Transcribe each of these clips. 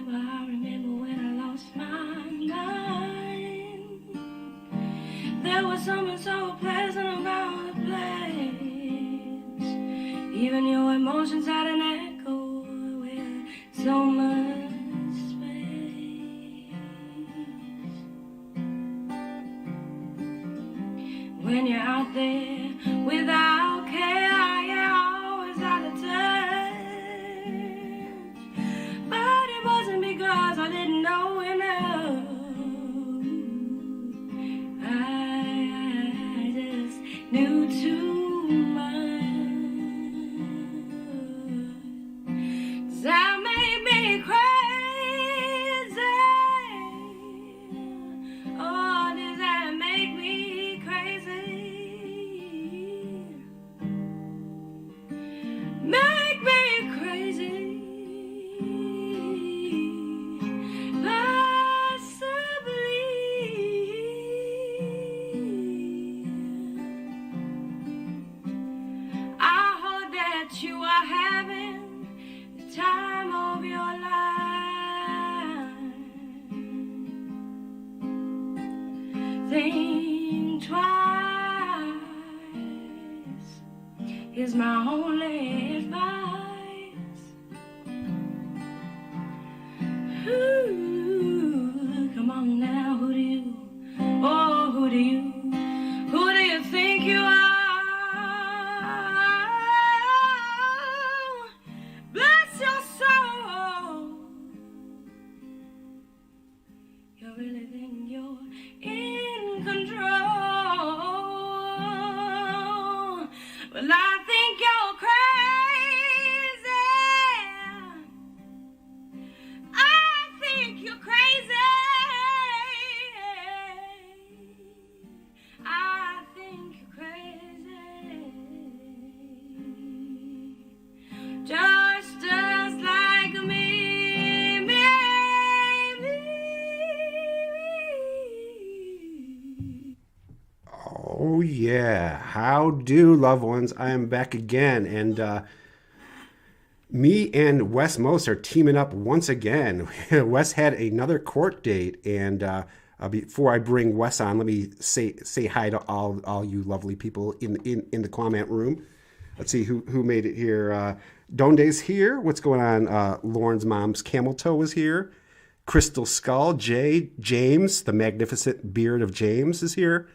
remember when I lost my mind. There was something so pleasant about the place. Even your emotions had an echo with so much space. When you're out there without care, you're always out of touch. But it wasn't because I didn't know enough. I just knew too much. That made me crazy. Oh, does that make me crazy? Make me crazy. You are having the time of your life. Think twice is my only advice. Ooh, come on now, who do you think you are? Bless your soul. You really think you're in control? Well, I think you're crazy. I think you're crazy. I think you're crazy. Just like me, me. Oh, yeah. How do, loved ones? I am back again. And me and Wes Moast are teaming up once again. Wes had another court date. And before I bring Wes on, let me say hi to all you lovely people in the comment room. Let's see who made it here. Donde's here. What's going on? Lauren's mom's camel toe is here. Crystal Skull, Jay, James, the magnificent beard of James is here.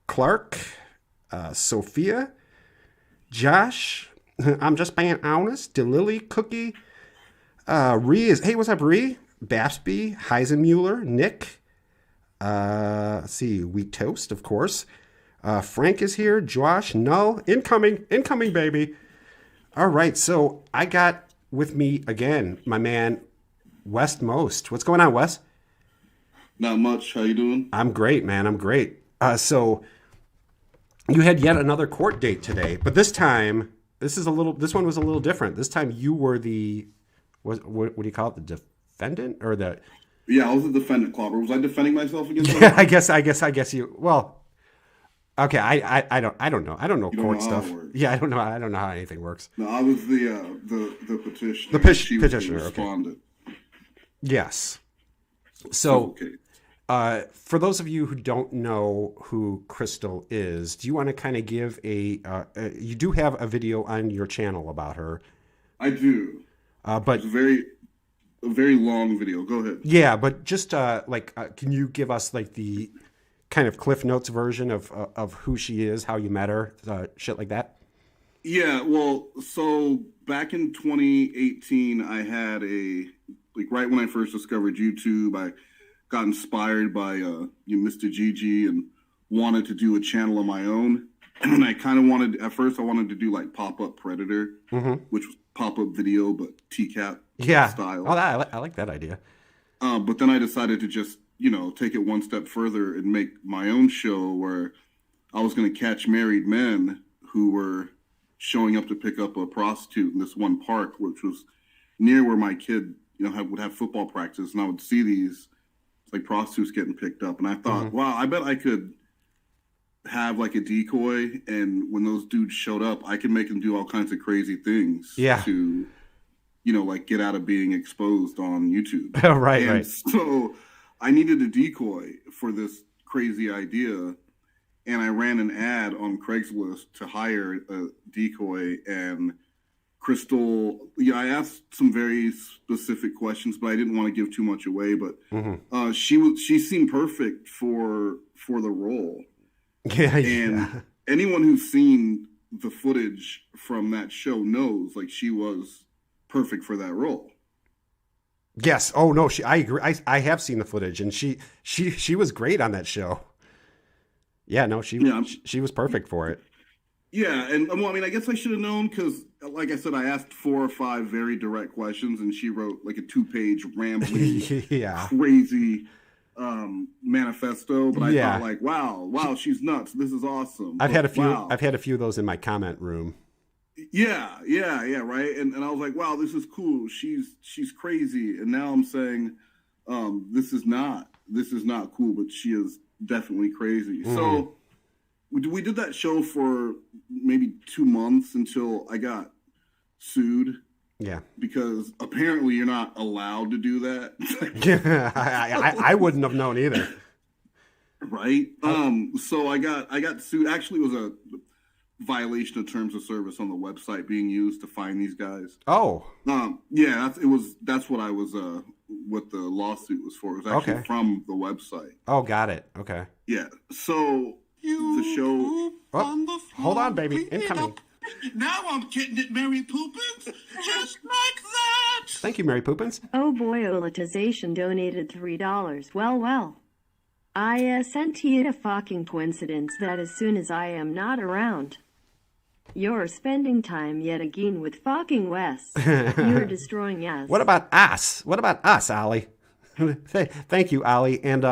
Clark, Sophia, Josh. I'm just being honest. DeLily, Cookie. Ree is. Hey, what's up, Ree? Bapsby, Heisenmuller, Nick. Let's see. Wheat Toast, of course. Frank is here. Josh, Null, incoming, baby. All right, so I got with me again my man Wes Moast. What's going on, Wes? Not much. How you doing? I'm great, man. I'm great. So you had yet another court date today, but this time this one was a little different. This time you were the what do you call it? The defendant or the? Yeah, I was the defendant, Clobber. Was I defending myself against? Yeah, I guess you. Well, okay. I don't know. I don't know court stuff. Yeah, I don't know how anything works. No, I was the petitioner. The petitioner. Respondent. Okay. Yes. So, okay. For those of you who don't know who Kristal is, do you want to kind of give you do have a video on your channel about her? I do. But it's a very long video. Go ahead. Yeah, but just can you give us like the kind of Cliff Notes version of who she is, how you met her, shit like that? Yeah, well, so back in 2018, I had right when I first discovered YouTube, I got inspired by Mr. Gigi and wanted to do a channel of my own. And I kind of at first I wanted to do like Pop-Up Predator, which was pop-up video, but TCAP style. Oh, I like that idea. But then I decided to just, take it one step further and make my own show where I was going to catch married men who were showing up to pick up a prostitute in this one park, which was near where my kid, would have football practice. And I would see these like prostitutes getting picked up. And I thought, wow, I bet I could have like a decoy. And when those dudes showed up, I could make them do all kinds of crazy things to, like get out of being exposed on YouTube. Right. So I needed a decoy for this crazy idea, and I ran an ad on Craigslist to hire a decoy. And Kristal, I asked some very specific questions, but I didn't want to give too much away. But she seemed perfect for the role. And anyone who's seen the footage from that show knows, like, she was perfect for that role. Yes. Oh no, I agree. I have seen the footage, and she was great on that show. Yeah, no, she was perfect for it. Yeah, and well, I mean, I guess I should have known because, like I said, I asked 4 or 5 very direct questions, and she wrote like a 2-page rambling, crazy manifesto. But I thought, like, wow, she's nuts. This is awesome. I've had a few of those in my comment room. Yeah, right. And I was like, wow, this is cool. She's crazy. And now I'm saying, this is not cool, but she is definitely crazy. So we did that show for maybe 2 months until I got sued. Yeah. Because apparently you're not allowed to do that. Yeah, I wouldn't have known either. Right. So I got sued. Actually, it was a violation of terms of service on the website being used to find these guys. Oh. Yeah, that's what I was what the lawsuit was for. It was actually from the website. Oh, got it. Okay. Yeah. So the show. Oh, hold on, baby. Incoming. Now I'm getting it, Mary Poopins, just like that. Thank you, Mary Poopins. Oh boy, Olatization donated $3. Well. I sent to you a fucking coincidence that as soon as I am not around, you're spending time yet again with fucking Wes. You're destroying us. What about us, Ollie? Thank you, Ollie. And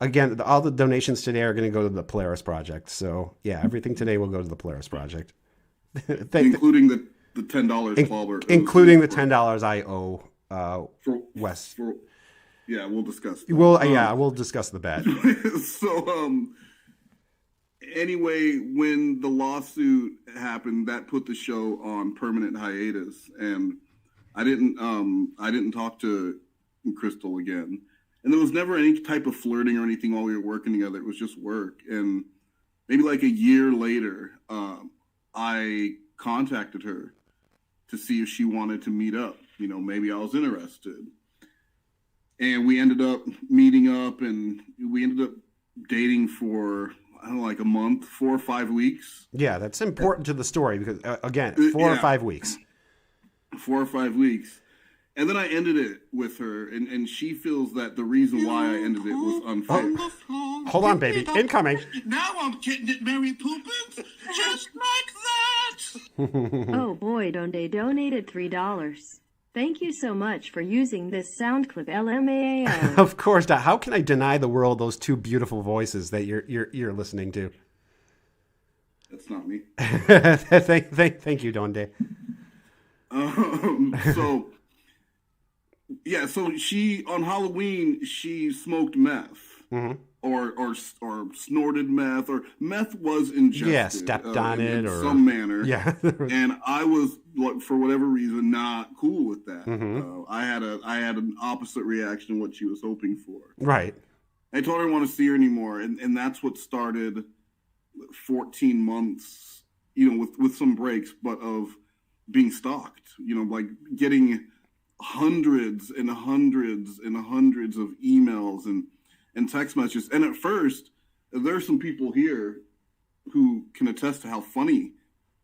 again, all the donations today are going to go to the Polaris Project. So yeah, everything today will go to the Polaris Project. Including the $10 including the $10 I owe Wes. Yeah, we'll discuss that. We'll discuss the bet. So anyway, when the lawsuit happened, that put the show on permanent hiatus, and I didn't talk to Kristal again. And there was never any type of flirting or anything while we were working together. It was just work. And maybe like a year later, I contacted her to see if she wanted to meet up. Maybe I was interested. And we ended up meeting up, and we ended up dating for, I don't know, like a month, 4 or 5 weeks. Yeah, that's important to the story because, again, 4 or 5 weeks. 4 or 5 weeks. And then I ended it with her, and she feels that the reason why I ended it was unfair. Hold on, baby. Incoming. Now I'm getting it, Mary Poopins, just like that. Oh boy, they donated $3. Thank you so much for using this sound clip, LMAO. Of course not. How can I deny the world those 2 beautiful voices that you're listening to? That's not me. Thank you, Donde. So she on Halloween she smoked meth, or snorted meth, or meth was ingested. Yeah, stepped on it in or some manner. Yeah, and I was, for whatever reason, not cool with that. I had an opposite reaction to what she was hoping for. Right. I told her I didn't want to see her anymore, and that's what started 14 months, with some breaks, but of being stalked. Like getting hundreds and hundreds and hundreds of emails and text messages. And at first, there are some people here who can attest to how funny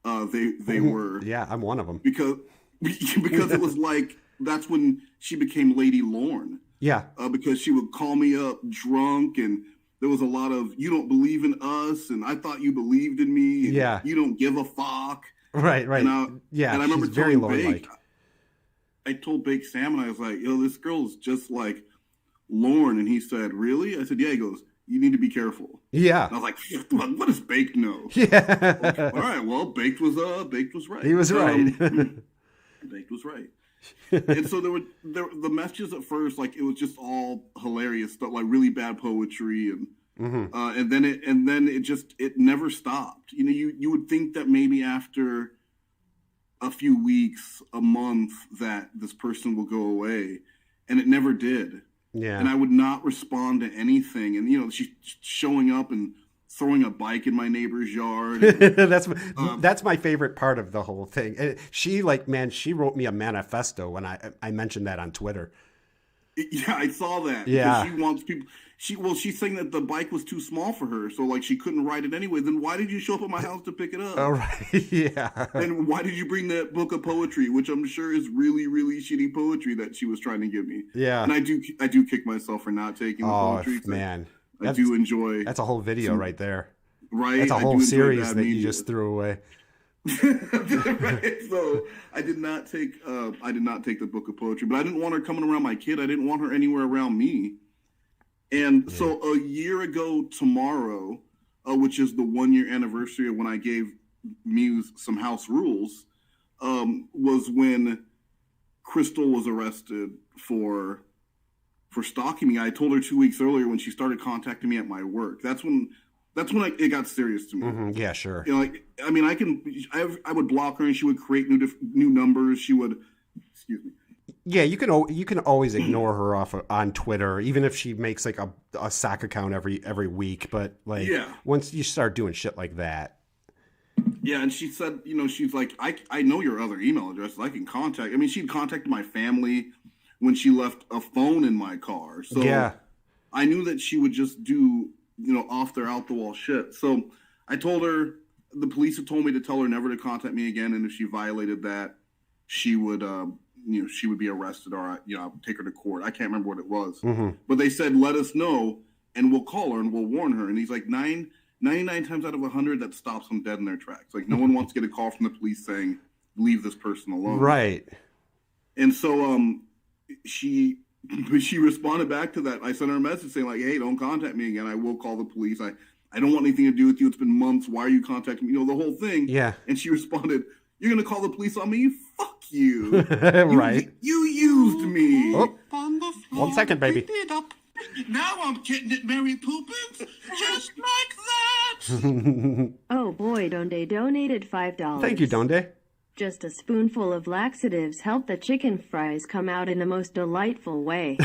they were. Yeah, I'm one of them. Because it was like, that's when she became Lady Lorne. Yeah. Because she would call me up drunk, and there was a lot of, you don't believe in us, and I thought you believed in me. And yeah. You don't give a fuck. Right. And I remember she's very Lorne-like. I told Bake Sam, and I was like, this girl is just like Lorne. And he said, really? I said, yeah. He goes, you need to be careful. Yeah. And I was like, what does Baked know? Yeah. Okay, all right. Well, Baked was right. He was right. Baked was right. And so there were the messages at first, like it was just all hilarious stuff, like really bad poetry, and and then it never stopped. You would think that maybe after a few weeks, a month that this person will go away, and it never did. Yeah. And I would not respond to anything. And, you know, she's showing up and throwing a bike in my neighbor's yard. And, that's my favorite part of the whole thing. She wrote me a manifesto when I mentioned that on Twitter. Yeah, I saw that. Yeah. Because she wants people. She's saying that the bike was too small for her, so like she couldn't ride it anyway. Then why did you show up at my house to pick it up? All right, yeah. And why did you bring that book of poetry, which I'm sure is really, really shitty poetry that she was trying to give me? Yeah. And I do kick myself for not taking the poetry. Man, I do enjoy. That's a whole video right there. Right. That's a whole series that media. you just threw away. Right. So I did not take the book of poetry, but I didn't want her coming around my kid. I didn't want her anywhere around me. And so a year ago tomorrow, which is the 1 year anniversary of when I gave Muse some house rules, was when Kristal was arrested for stalking me. I told her 2 weeks earlier when she started contacting me at my work. That's when it got serious to me. Mm-hmm. Yeah, sure. You know, like, I mean, I would block her and she would create new numbers. She would, excuse me. Yeah, you can always ignore her on Twitter, even if she makes like a sock account every week. But like, once you start doing shit like that. Yeah, and she said, you know, she's like, I know your other email addresses. I can contact. I mean, she'd contacted my family when she left a phone in my car. So yeah. I knew that she would just do, you know, off their out the wall shit. So I told her, the police had told me to tell her never to contact me again, and if she violated that, she would she would be arrested, or I'll take her to court. I can't remember what it was. Mm-hmm. But they said, let us know and we'll call her and we'll warn her. And he's like, 99 times out of 100 that stops them dead in their tracks. Like, no one wants to get a call from the police saying, leave this person alone. Right. And so she responded back to that. I sent her a message saying, like, hey, don't contact me again. I will call the police. I don't want anything to do with you. It's been months. Why are you contacting me? You know, the whole thing. Yeah. And she responded, you're going to call the police on me? Fuck you. Right. You used me. Oh. 1 second, baby. Now I'm getting it, Mary Poopins, just like that. Oh boy, Donde donated $5. Thank you, Donde. Just a spoonful of laxatives help the chicken fries come out in the most delightful way.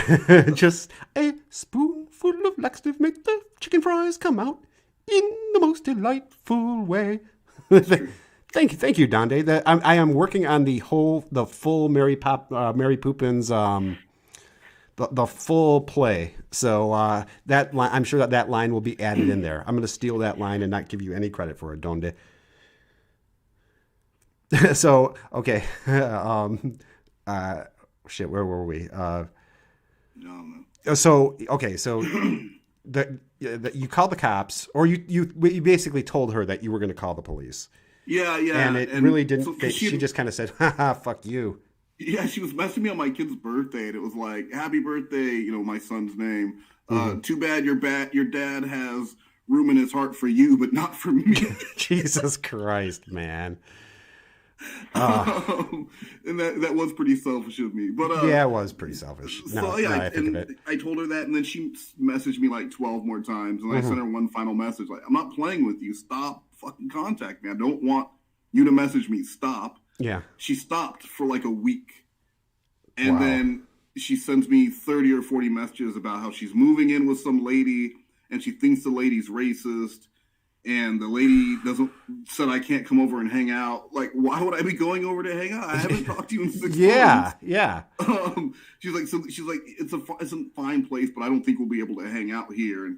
Just a spoonful of laxative make the chicken fries come out in the most delightful way. Thank you, Donde. I am working on the full Mary Poppins, the full play. So that line, I'm sure that line will be added in there. I'm going to steal that line and not give you any credit for it, Donde. So okay, shit. Where were we? No. So okay, so you called the cops, or you basically told her that you were going to call the police. Yeah. And it really didn't. So she just kind of said, "Ha, fuck you." Yeah, she was messaging me on my kid's birthday, and it was like, "Happy birthday," you know, my son's name. Too bad your dad has room in his heart for you, but not for me. Jesus Christ, man. And that was pretty selfish of me, but yeah, it was pretty selfish. I told her that, and then she messaged me like 12 more times, and I sent her one final message like, I'm not playing with you, stop fucking contact me, I don't want you to message me, stop. Yeah, she stopped for like a week, and then she sends me 30 or 40 messages about how she's moving in with some lady and she thinks the lady's racist. And the lady said I can't come over and hang out. Like, why would I be going over to hang out? I haven't talked to you in 6 months. Yeah. She's like, it's a fine place, but I don't think we'll be able to hang out here. And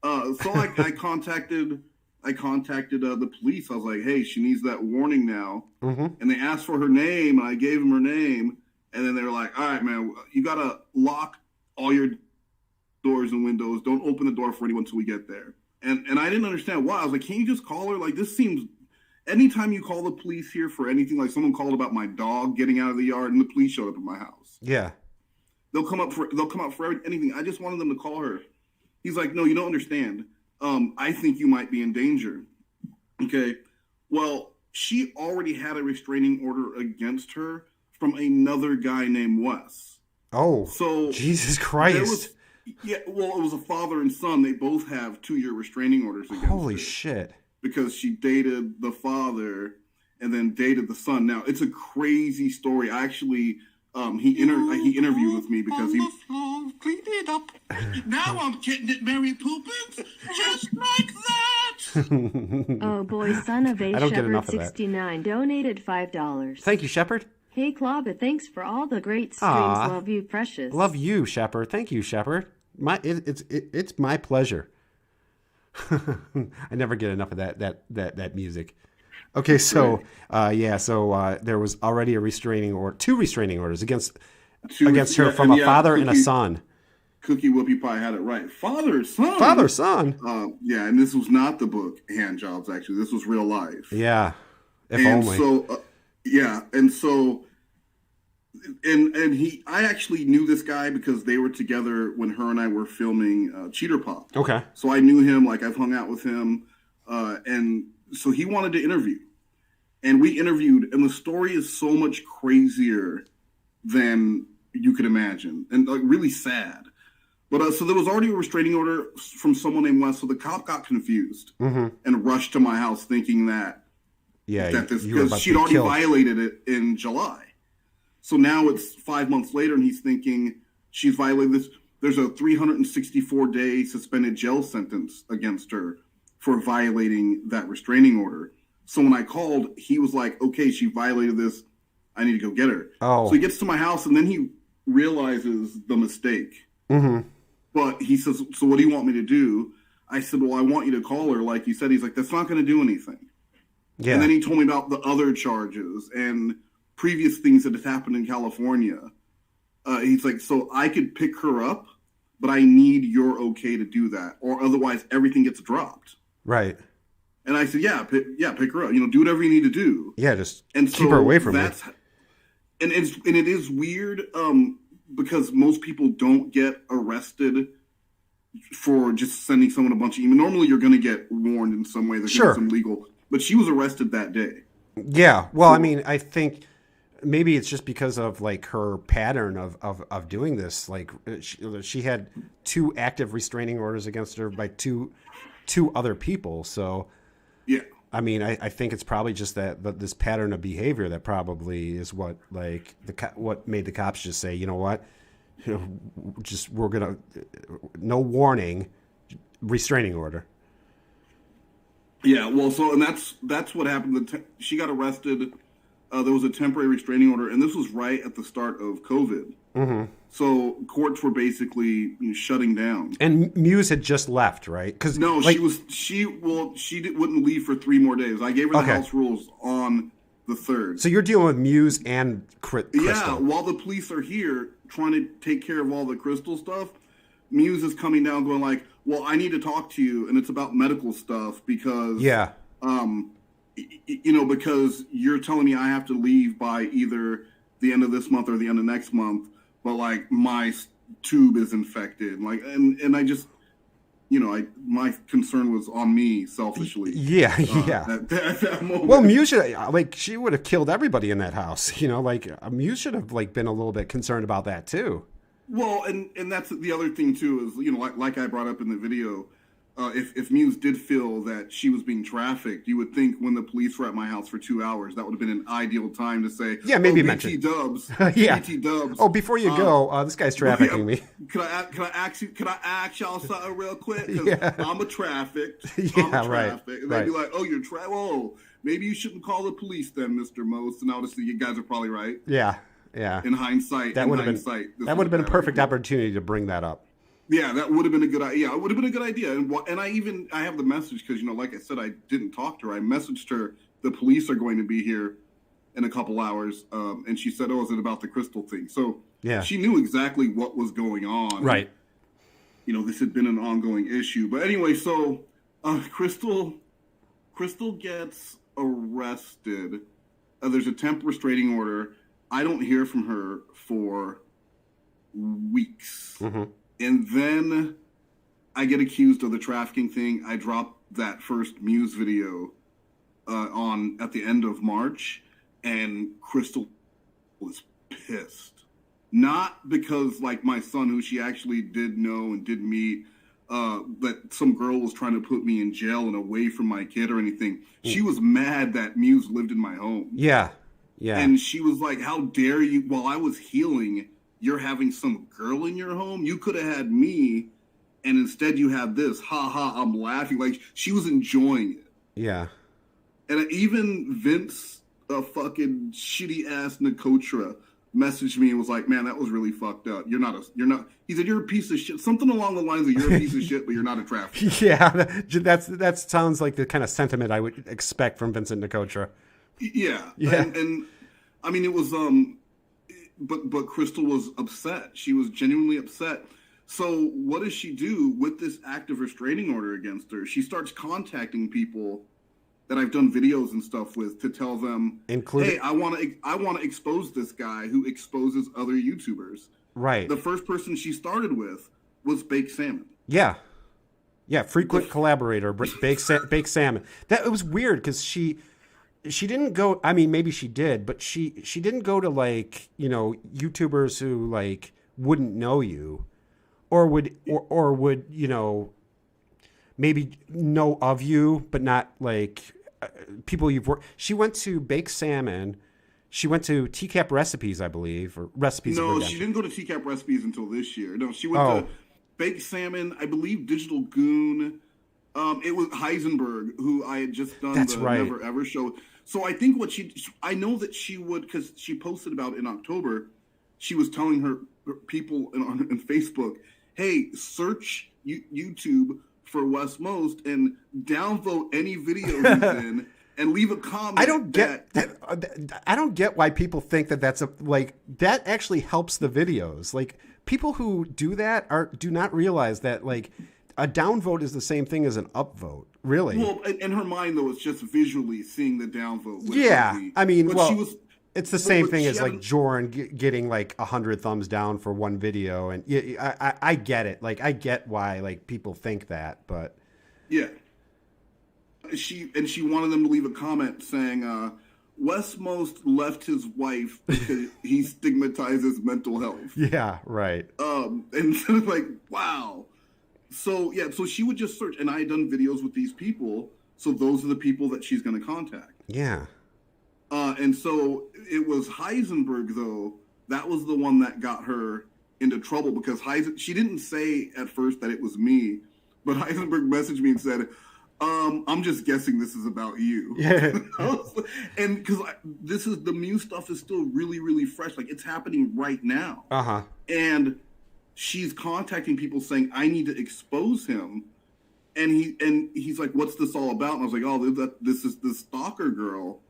so I contacted the police. I was like, hey, she needs that warning now. Mm-hmm. And they asked for her name, and I gave them her name. And then they were like, all right, man, you gotta lock all your doors and windows. Don't open the door for anyone until we get there. And I didn't understand why. I was like, can't you just call her? Like, this seems... Anytime you call the police here for anything, like someone called about my dog getting out of the yard and the police showed up at my house. Yeah. They'll come out for anything. I just wanted them to call her. He's like, no, you don't understand. I think you might be in danger. Okay. Well, she already had a restraining order against her from another guy named Wes. Oh. So Jesus Christ. Yeah, well, it was a father and son. They both have 2-year restraining orders against her. Holy shit. Because she dated the father and then dated the son. Now it's a crazy story. I actually, he interviewed with me because he. On the floor, clean it up. Now I'm getting it, Mary Poopins, just like that. Oh boy, son of a I don't get Shepherd enough of that. 69 donated $5. Thank you, Shepard. Hey Claudia, thanks for all the great streams. Aw. Love you, precious. Love you, Shepard. Thank you, Shepard. It's my pleasure. I never get enough of that music. Okay, so there was already a restraining order, 2 restraining orders against her from a father and a son. Cookie Whoopie Pie had it right. Father, son. Father, son. Yeah, and this was not the book Hand Jobs. Actually, this was real life. Yeah, if and only. So, I actually knew this guy because they were together when her and I were filming Cheater Pop. Okay. So I knew him, like I've hung out with him, and so he wanted to interview, and we interviewed, and the story is so much crazier than you could imagine, and like really sad. But so there was already a restraining order from someone named Wes, so the cop got confused and rushed to my house thinking that because she'd already violated it in July. So now it's 5 months later, and he's thinking she's violated this. There's a 364-day suspended jail sentence against her for violating that restraining order. So when I called, he was like, okay, she violated this. I need to go get her. Oh. So he gets to my house, and then he realizes the mistake. Mm-hmm. But he says, so what do you want me to do? I said, well, I want you to call her. Like you said, he's like, that's not going to do anything. Yeah. And then he told me about the other charges and previous things that had happened in California. He's like, so I could pick her up, but I need your okay to do that, or otherwise everything gets dropped. Right. And I said, pick her up. Do whatever you need to do. Yeah, just keep her away from me. And it is weird because most people don't get arrested for just sending someone a bunch of emails. Normally, you're going to get warned in some way. There's some legal, but she was arrested that day. Yeah. Well, I mean, I think maybe it's just because of like her pattern of doing this. Like she had 2 active restraining orders against her by two other people. So yeah, I mean, I think it's probably just that this pattern of behavior that probably is what like what made the cops just say, you know what, we're gonna no warning, restraining order. Yeah, well, and that's what happened. She got arrested. There was a temporary restraining order, and this was right at the start of COVID. Mm-hmm. So courts were basically shutting down. And Muse had just left, right? Cause, no, she wouldn't leave for 3 more days. I gave her the house rules on the 3rd. So you're dealing with Muse and Kristal. Yeah, while the police are here trying to take care of all the Kristal stuff, Muse is coming down going like, well, I need to talk to you, and it's about medical stuff because because you're telling me I have to leave by either the end of this month or the end of next month, but like my tube is infected, like, and I just, my concern was on me selfishly. Yeah. At that moment. Well, Muse should, she would have killed everybody in that house. Muse should have been a little bit concerned about that too. Well, and that's the other thing too is like I brought up in the video. If Muse did feel that she was being trafficked, you would think when the police were at my house for 2 hours, that would have been an ideal time to say, maybe mention BT Dubs. yeah. BT Dubs. Oh, before you go, this guy's trafficking me. Can I ask y'all something real quick? Yeah. I'm a trafficked. Right. And they'd be like, oh, you're whoa, maybe you shouldn't call the police then, Mr. Most. And obviously you guys are probably right. Yeah. In hindsight, that would have been a perfect opportunity to bring that up. Yeah, that would have been a good idea. It would have been a good idea. And I have the message because, like I said, I didn't talk to her. I messaged her, the police are going to be here in a couple hours. And she said, oh, is it about the Kristal thing? So she knew exactly what was going on. Right. This had been an ongoing issue. But anyway, so Kristal gets arrested. There's a temp restraining order. I don't hear from her for weeks. Mm-hmm. And then I get accused of the trafficking thing. I drop that first Muse video at the end of March, and Kristal was pissed. Not because, like, my son, who she actually did know and did meet, that some girl was trying to put me in jail and away from my kid or anything. She was mad that Muse lived in my home. Yeah. Yeah. And she was like, how dare you, while I was healing, you're having some girl in your home? You could have had me, and instead you have this. Ha ha, I'm laughing. Like, she was enjoying it. Yeah. And even Vince, a fucking shitty ass Nicotra, messaged me and was like, man, that was really fucked up. You're not, he said, you're a piece of shit. Something along the lines of, you're a piece of shit, but you're not a trafficker. Yeah. That sounds like the kind of sentiment I would expect from Vincent Nicotra. Yeah. Yeah. And I mean, it was, but Kristal was upset. She was genuinely upset. So what does she do with this active restraining order against her? She starts contacting people that I've done videos and stuff with to tell them, hey, I want to expose this guy who exposes other YouTubers. Right. The first person she started with was Baked Salmon. Yeah. Yeah. Frequent collaborator, Baked Salmon. It was weird because she didn't go, I mean, maybe she did, but she didn't go to like, you know, YouTubers who like wouldn't know you or would, you know, maybe know of you, but not like people you've worked. She went to Baked Salmon. She went to TCAP Recipes, I believe, or Recipes. No, she didn't go to TCAP Recipes until this year. No, she went to Baked Salmon, I believe Digital Goon. It was Heisenberg, who I had just done Never Ever show. So I think I know that she would, because she posted about it in October, she was telling her people on Facebook, hey, search YouTube for Wes Moast and downvote any video he's in and leave a comment. I don't get that. I don't get why people think that that's that actually helps the videos. Like, people who do that do not realize that like a downvote is the same thing as an upvote. Really? Well, in her mind though, it's just visually seeing the downvote. Yeah, I mean, it's the same thing as like Joran getting like 100 thumbs down for one video, and I get it. Like, I get why like people think that, but yeah, she wanted them to leave a comment saying, Wes Moast left his wife because he stigmatizes mental health. Yeah, right. And so like, wow. So yeah, so she would just search, and I had done videos with these people, so those are the people that she's going to contact. Yeah. And so it was Heisenberg, though, that was the one that got her into trouble, because she didn't say at first that it was me, but Heisenberg messaged me and said, I'm just guessing this is about you. Yeah. And because the Muse stuff is still really, really fresh. Like, it's happening right now. Uh-huh. And she's contacting people saying, I need to expose him. And he's like, what's this all about? And I was like, oh, this is the stalker girl.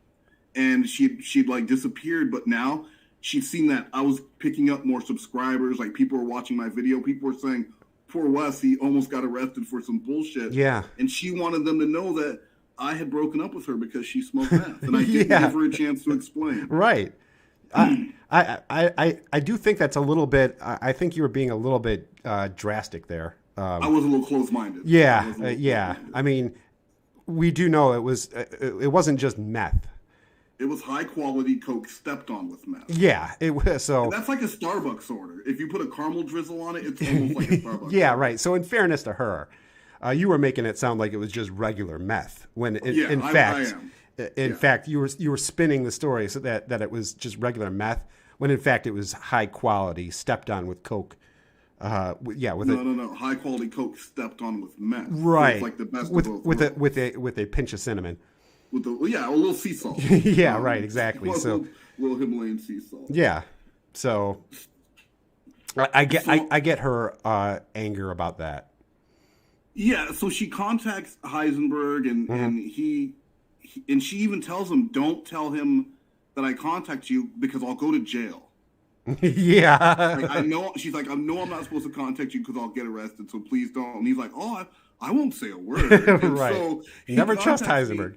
And she'd like disappeared, but now she's seen that I was picking up more subscribers. Like, people were watching my video. People were saying, poor Wes, he almost got arrested for some bullshit. Yeah. And she wanted them to know that I had broken up with her because she smoked meth. And I didn't give her a chance to explain. Right. I do think that's a little bit, I think you were being a little bit drastic there. I was a little close-minded. Yeah. I mean, we do know it wasn't just meth. It was high-quality Coke stepped on with meth. Yeah, it was. So and that's like a Starbucks order. If you put a caramel drizzle on it, it's almost like a Starbucks yeah, order. right. So in fairness to her, you were making it sound like it was just regular meth, when in fact you were spinning the story so that it was just regular meth, when in fact it was high quality stepped on with Coke. No. High quality Coke stepped on with meth. Right. So it's like the best with of both with a pinch of cinnamon. With a little sea salt. Yeah, right, exactly. Little Himalayan sea salt. Yeah. So I get her anger about that. Yeah, so she contacts Heisenberg and she even tells him, don't tell him that I contact you because I'll go to jail. Yeah. Like, I know, she's like, I know I'm not supposed to contact you because I'll get arrested, so please don't. And he's like, oh, I won't say a word. And right. So never trust Heisenberg.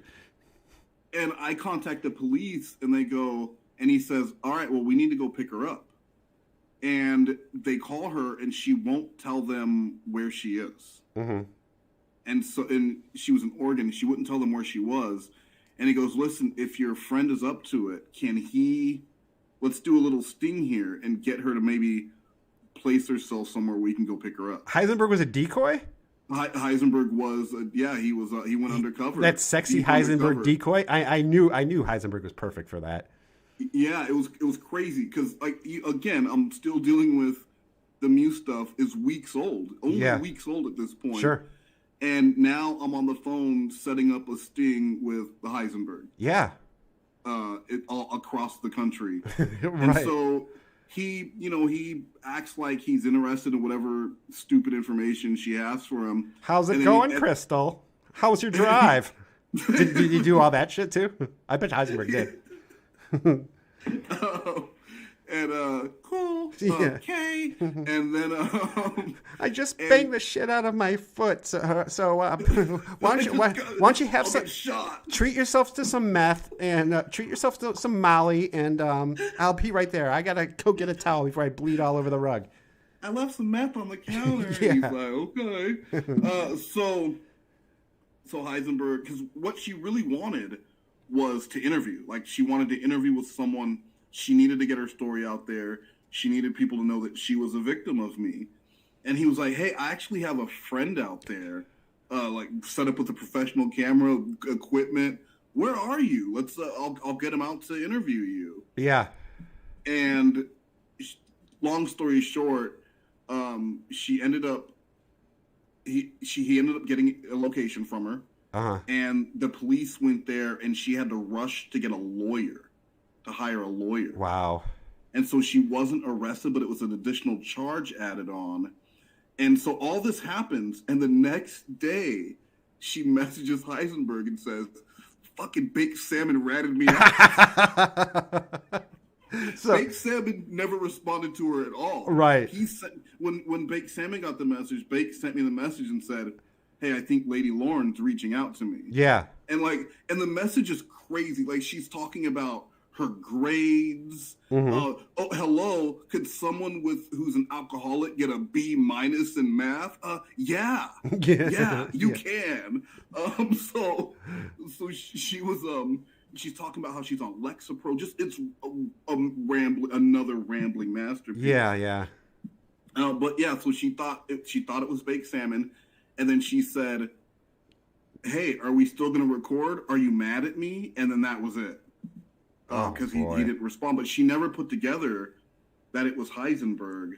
And I contact the police, and they go, and he says, all right, well, we need to go pick her up. And they call her, and she won't tell them where she is. Mm-hmm. And she was in Oregon. She wouldn't tell them where she was. And he goes, listen, if your friend is up to it, let's do a little sting here and get her to maybe place herself somewhere we can go pick her up. Heisenberg was a decoy? Heisenberg was, he was, he went undercover. That sexy Deep Heisenberg undercover. decoy. I knew Heisenberg was perfect for that. Yeah, it was crazy because again, I'm still dealing with the Mew stuff is weeks old, only weeks old at this point. Sure. And now I'm on the phone setting up a sting with the Heisenberg. Yeah. All across the country. Right. And so he acts like he's interested in whatever stupid information she has for him. How's it going, Kristal? How was your drive? did you do all that shit too? I bet Heisenberg did. Cool. Yeah. Okay. And then I just banged the shit out of my foot. So why don't you have some shot? Treat yourself to some meth and treat yourself to some Molly, and I'll be right there. I gotta go get a towel before I bleed all over the rug. I left some meth on the counter. Yeah. He's like, okay. So Heisenberg, because what she really wanted was to interview. Like, she wanted to interview with someone. She needed to get her story out there. She needed people to know that she was a victim of me. And he was like, hey, I actually have a friend out there, set up with a professional camera equipment. Where are you? Let's, I'll get him out to interview you. Yeah. And long story short, he ended up getting a location from her. Uh-huh. And the police went there, and she had to rush to get to hire a lawyer. Wow. And so she wasn't arrested, but it was an additional charge added on. And so all this happens, and the next day, she messages Heisenberg and says, fucking Baked Salmon ratted me out. Baked Salmon never responded to her at all. Right. He said, when Baked Salmon got the message, Baked sent me the message and said, hey, I think Lady Lauren's reaching out to me. Yeah. And the message is crazy. Like, she's talking about her grades. Mm-hmm. Oh, hello. Could someone who's an alcoholic get a B- in math? Yeah, you can. So she was she's talking about how she's on Lexapro. Just it's another rambling masterpiece. Yeah. But yeah, so she thought it was Baked Salmon, and then she said, "Hey, are we still going to record? Are you mad at me?" And then that was it. Because he didn't respond, but she never put together that it was Heisenberg.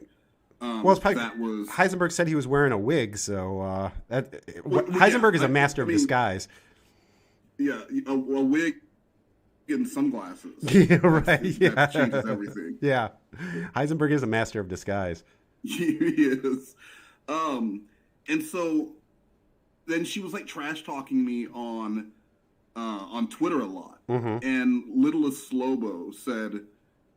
Well, it's probably, Heisenberg said he was wearing a wig, so Heisenberg is a master of disguise. Yeah, a wig and sunglasses. Yeah, right. That changes everything. Yeah, Heisenberg is a master of disguise. He is. And so then she was like trash talking me on Twitter a lot. Mm-hmm. And Littlest Slobo said,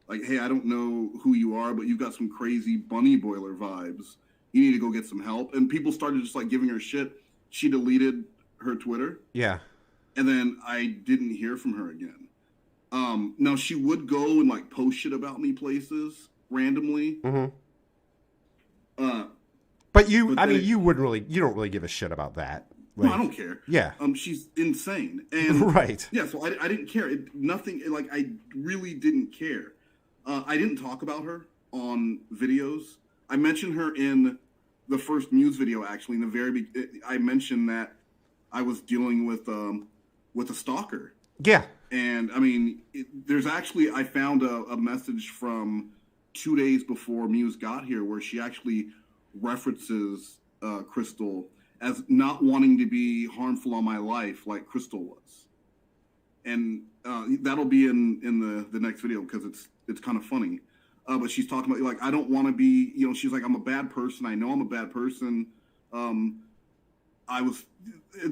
like, hey, I don't know who you are, but you've got some crazy bunny boiler vibes. You need to go get some help. And people started just like giving her shit. She deleted her Twitter. Yeah. And then I didn't hear from her again. Now she would go and like post shit about me places randomly. Mm-hmm. But you don't really give a shit about that. Like, no, I don't care. Yeah. She's insane. And right. Yeah, so I didn't care. I really didn't care. I didn't talk about her on videos. I mentioned her in the first Muse video, actually. In the very beginning, I mentioned that I was dealing with a stalker. Yeah. And, I mean, I found a message from 2 days before Muse got here where she actually references Kristal as not wanting to be harmful on my life like Kristal was. And that'll be in the next video because it's kind of funny. But she's talking about, like, I don't want to be, she's like, I'm a bad person. I know I'm a bad person. It's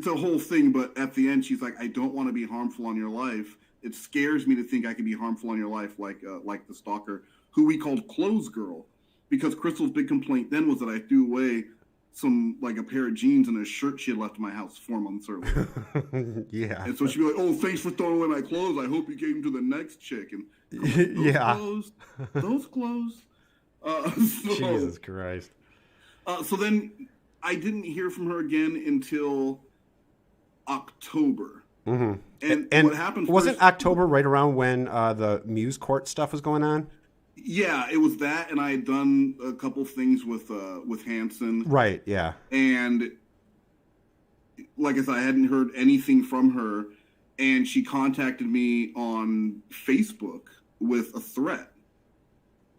a whole thing, but at the end, she's like, I don't want to be harmful on your life. It scares me to think I could be harmful on your life like the stalker, who we called Clothes Girl, because Kristal's big complaint then was that I threw away a pair of jeans and a shirt she had left in my house 4 months earlier. Yeah. And so she'd be like, oh, thanks for throwing away my clothes. I hope you gave them to the next chick. And those clothes. Jesus Christ. So then I didn't hear from her again until October. Mm-hmm. And what happened wasn't October right around when the Muse Court stuff was going on? Yeah, it was that, and I had done a couple things with Hanson. Right, yeah. And like I said, I hadn't heard anything from her, and she contacted me on Facebook with a threat.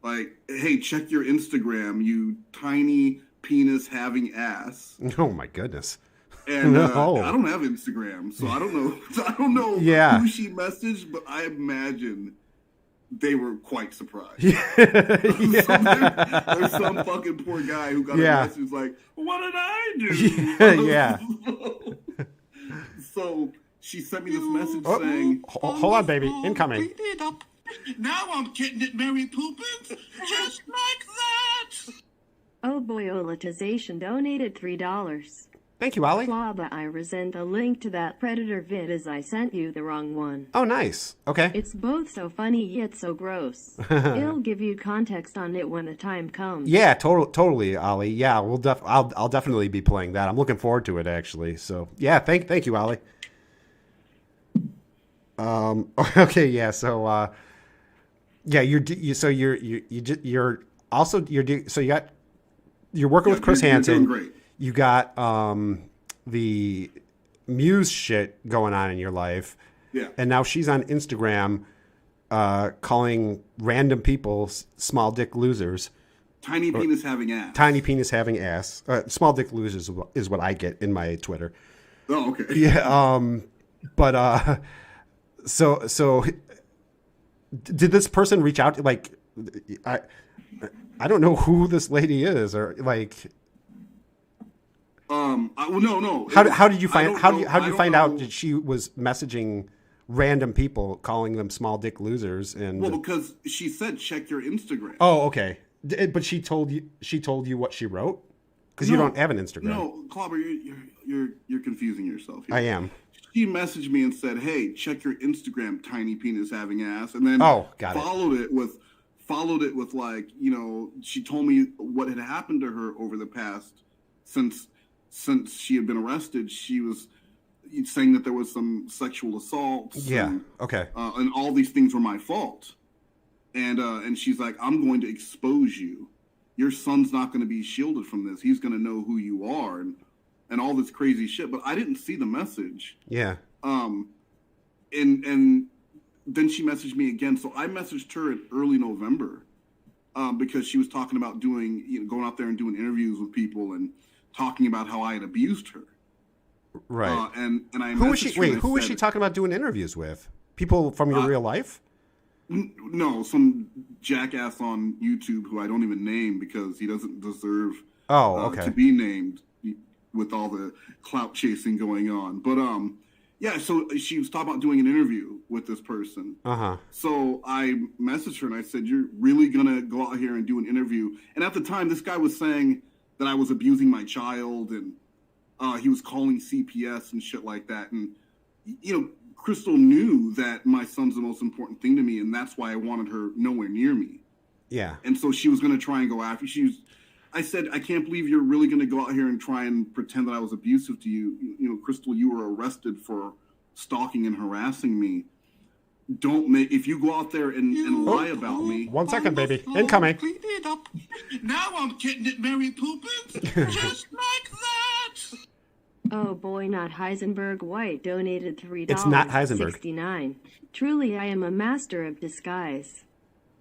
Like, hey, check your Instagram, you tiny penis having ass. Oh my goodness. And No. I don't have Instagram, so I don't know. I don't know Yeah. who she messaged, but I imagine they were quite surprised. Yeah. So there's some fucking poor guy who got a message like, "What did I do?" Yeah. So she sent me this message saying, Hold on, baby. Incoming. Clean it up. Now I'm getting it, Mary Poopins, just like that. Oh boy, Olatization donated $3. Thank you, Ollie. Flaba, I resent the link to that Predator vid as I sent you the wrong one. Oh, nice. Okay. It's both so funny yet so gross. It'll give you context on it when the time comes. Yeah, totally, Ollie. Yeah, I'll definitely be playing that. I'm looking forward to it, actually. So yeah, thank you, Ollie. Okay, yeah. So yeah, you're working with Chris you're Hansen. doing great. You got the Muse shit going on in your life. Yeah. And now she's on Instagram calling random people small dick losers. Tiny penis having ass. Tiny penis having ass. Small dick losers is what I get in my Twitter. Oh, okay. Yeah. But so did this person reach out? Like, I don't know who this lady is, or like. No. How did you find how did you find out know. that she was messaging random people calling them small dick losers? And Well, because she said check your Instagram. oh, okay. But she told you what she wrote, because you don't have an Instagram. No, Clobber, you're confusing yourself here. I am. She messaged me and said, "Hey, check your Instagram, tiny penis having ass," and then followed it with like, you know, she told me what had happened to her over the past since she had been arrested. She was saying that there was some sexual assaults. Yeah. And, Okay. and all these things were my fault. And she's like, "I'm going to expose you. Your son's not going to be shielded from this. He's going to know who you are," and all this crazy shit. But I didn't see the message. Yeah. And then she messaged me again. So I messaged her in early November because she was talking about going out there and doing interviews with people and talking about how I had abused her. Right. And I who was she? messaged her Wait, and I who was said, she talking about doing interviews with? People from your real life? No, some jackass on YouTube who I don't even name because he doesn't deserve to be named with all the clout chasing going on. But yeah, so she was talking about doing an interview with this person. Uh-huh. So I messaged her and I said, "You're really gonna go out here and do an interview?" And at the time, this guy was saying that I was abusing my child, and he was calling CPS and shit like that. And you know, Kristal knew that my son's the most important thing to me, and that's why I wanted her nowhere near me. Yeah. And so she was going to try and go after. I said, "I can't believe you're really going to go out here and try and pretend that I was abusive to you. You know, Kristal, you were arrested for stalking and harassing me. If you go out there and lie about me." 1 second, baby. Incoming. Clean it up. Now I'm getting it, Mary Poopins, just like that. Oh boy, not Heisenberg White donated $3. It's not Heisenberg. 69. Truly, I am a master of disguise.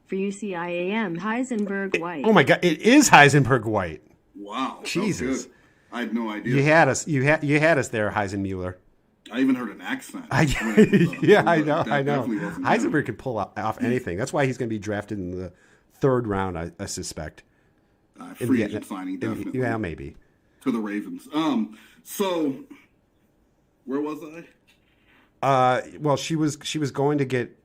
For you see, I am Heisenberg White. Oh my God! It is Heisenberg White. Wow. that was Jesus. good. I had no idea. You had us. You had us there, Heisenmuller. I even heard an accent. Yeah, I know. Definitely wasn't Heisenberg good. could pull off anything. That's why he's going to be drafted in the 3rd round, I suspect. Free agent signing, definitely. Yeah, maybe. To the Ravens. So where was I? Well, she was going to get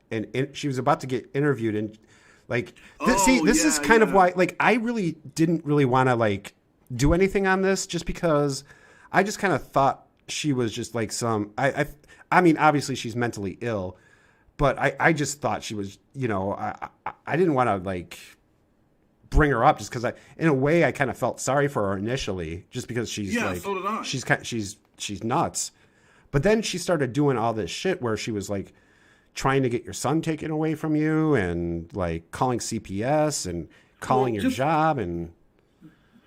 she was about to get interviewed, and like this is kind of why, like, I really didn't really want to like do anything on this, just because I just kind of thought she was just like some I mean, obviously she's mentally ill, but I just thought she was, you know, I didn't want to like bring her up just because in a way I kind of felt sorry for her initially, just because she's so did I. she's nuts. But then she started doing all this shit where she was like trying to get your son taken away from you, and like calling CPS and calling your job, and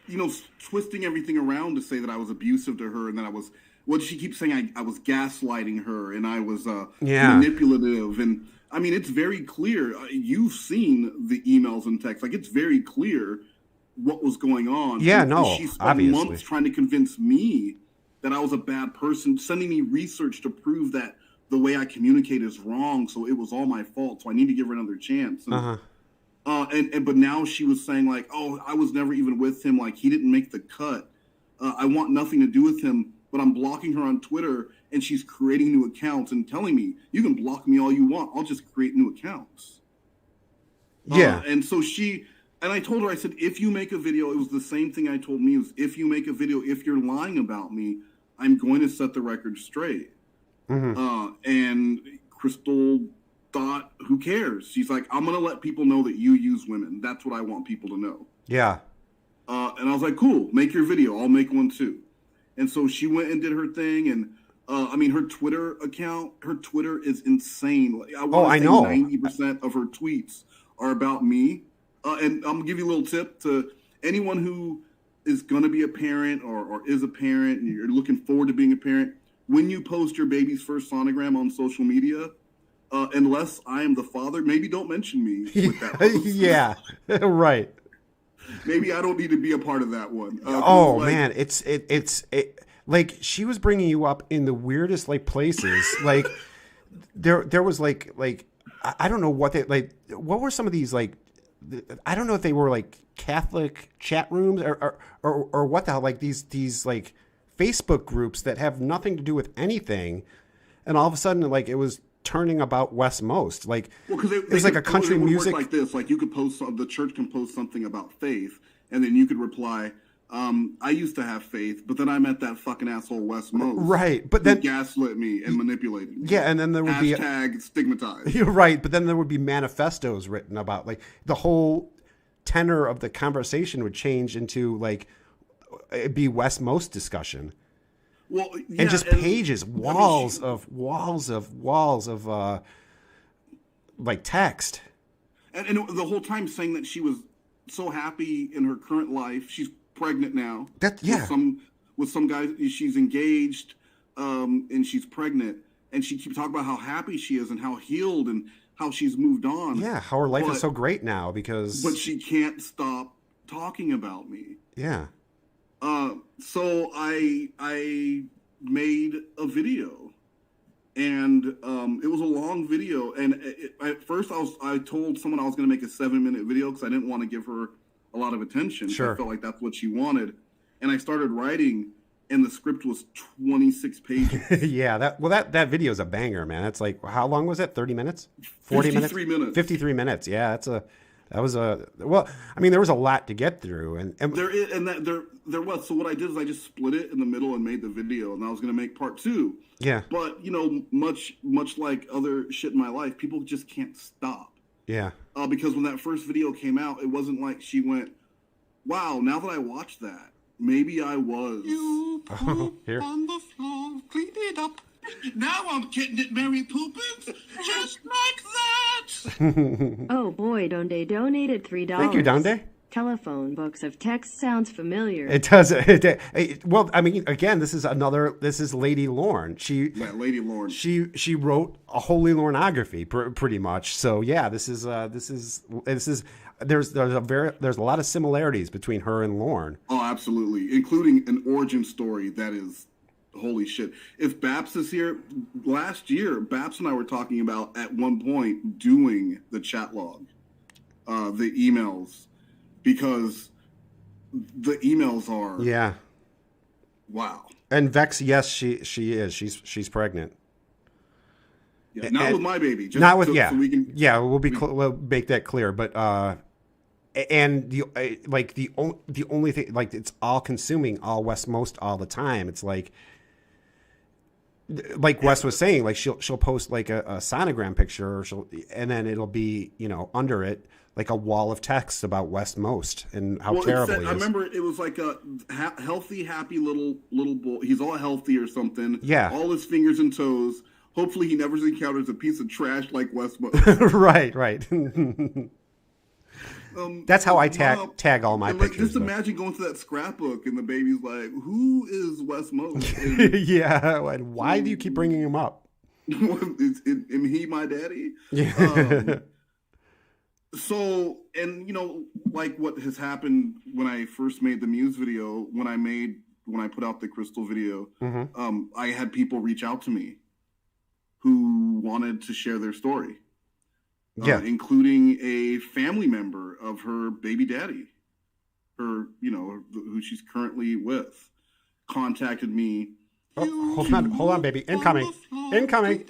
you know, twisting everything around to say that I was abusive to her and that I was what did she keep saying? I was gaslighting her and I was Yeah. manipulative. And I mean, it's very clear. You've seen the emails and texts. Like, it's very clear what was going on. Yeah, and no, she spent obviously. months trying to convince me that I was a bad person, sending me research to prove that the way I communicate is wrong. So it was all my fault. So I need to give her another chance. And, but now she was saying like, oh, I was never even with him. Like, he didn't make the cut. I want nothing to do with him, but I'm blocking her on Twitter and she's creating new accounts and telling me, you can block me all you want. I'll just create new accounts. Yeah. And so and I told her, I said, if you make a video, it was the same thing I told me, was if you make a video, if you're lying about me, I'm going to set the record straight. And Kristal thought, who cares? She's like, I'm going to let people know that you use women. That's what I want people to know. Yeah. And I was like, cool, make your video. I'll make one too. And so she went and did her thing. And I mean, her Twitter account, her Twitter is insane. Like, I know. 90% of her tweets are about me. And I'm going to give you a little tip to anyone who is going to be a parent or is a parent and you're looking forward to being a parent. When you post your baby's first sonogram on social media, unless I am the father, maybe don't mention me with that post. Yeah, right. Maybe I don't need to be a part of that one. Man, it's like she was bringing you up in the weirdest like places. Like there was like I don't know what they like. What were some of these like? I don't know if they were like Catholic chat rooms or what the hell, like these like Facebook groups that have nothing to do with anything, and all of a sudden like it was turning about West Most. Like, well, it was like a country music like this. Like, you could post the church can post something about faith, and then you could reply, I used to have faith, but then I met that fucking asshole West Most, right? But then gaslit me and manipulated me. Yeah, and then there would be stigmatized. You're right, but then there would be manifestos written about like the whole tenor of the conversation would change into like it'd be West Most discussion. Well, yeah, and just pages, walls of like text. And the whole time saying that she was so happy in her current life. She's pregnant now. With some guy. She's engaged, and she's pregnant. And she keeps talking about how happy she is and how healed and how she's moved on. Yeah, how her life is so great now because... But she can't stop talking about me. Yeah. So I made a video, and it was a long video. And at first I told someone I was going to make a 7-minute video because I didn't want to give her a lot of attention. Sure. I felt like that's what she wanted. And I started writing, and the script was 26 pages. Yeah, that video is a banger, man. That's like, how long was it? 30 minutes? 40 minutes? 53 minutes. 53 minutes. Yeah, there was a lot to get through, and there was. So what I did is I just split it in the middle and made the video, and I was going to make part 2. Yeah. But much like other shit in my life, people just can't stop. Yeah. Because when that first video came out, it wasn't like she went, "Wow, now that I watched that, maybe I was." You poop on the floor, clean it up. Now I'm getting it, Mary Poopins, just like that. Oh boy, Donde donated $3. Thank you, Donde. Telephone books of text sounds familiar. It does. Well, I mean, again, this is Lady Lorne. Lady Lorne. She wrote a holy Lornography, pretty much. So yeah, there's a lot of similarities between her and Lorne. Oh, absolutely, including an origin story that is holy shit. If Babs is here, last year, Babs and I were talking about at one point doing the chat log, the emails. Because the emails are wow. And Vex, yes, she is. She's pregnant. Yeah, not with my baby. Just not with so we can. Yeah, we'll make that clear. But and the only thing, like, it's all consuming, all West Most all the time. It's like Wes was saying, like she'll post like a sonogram picture, and then it'll be under it like a wall of text about West Most and how terrible he is. I remember it was like a healthy, happy little boy. He's all healthy or something. Yeah. All his fingers and toes. Hopefully he never encounters a piece of trash like West Most. Right. That's how I Mom, tag all my and, like, pictures. just imagine going to that scrapbook and the baby's like, "Who is Wes Moast? And Yeah, and why do you keep bringing him up? am he my daddy?" Yeah. So, and like what has happened when I first made the Muse video, when I put out the Kristal video, I had people reach out to me who wanted to share their story, including a family member of her baby daddy, who she's currently with, contacted me. Oh, hold on, baby. Incoming. Incoming.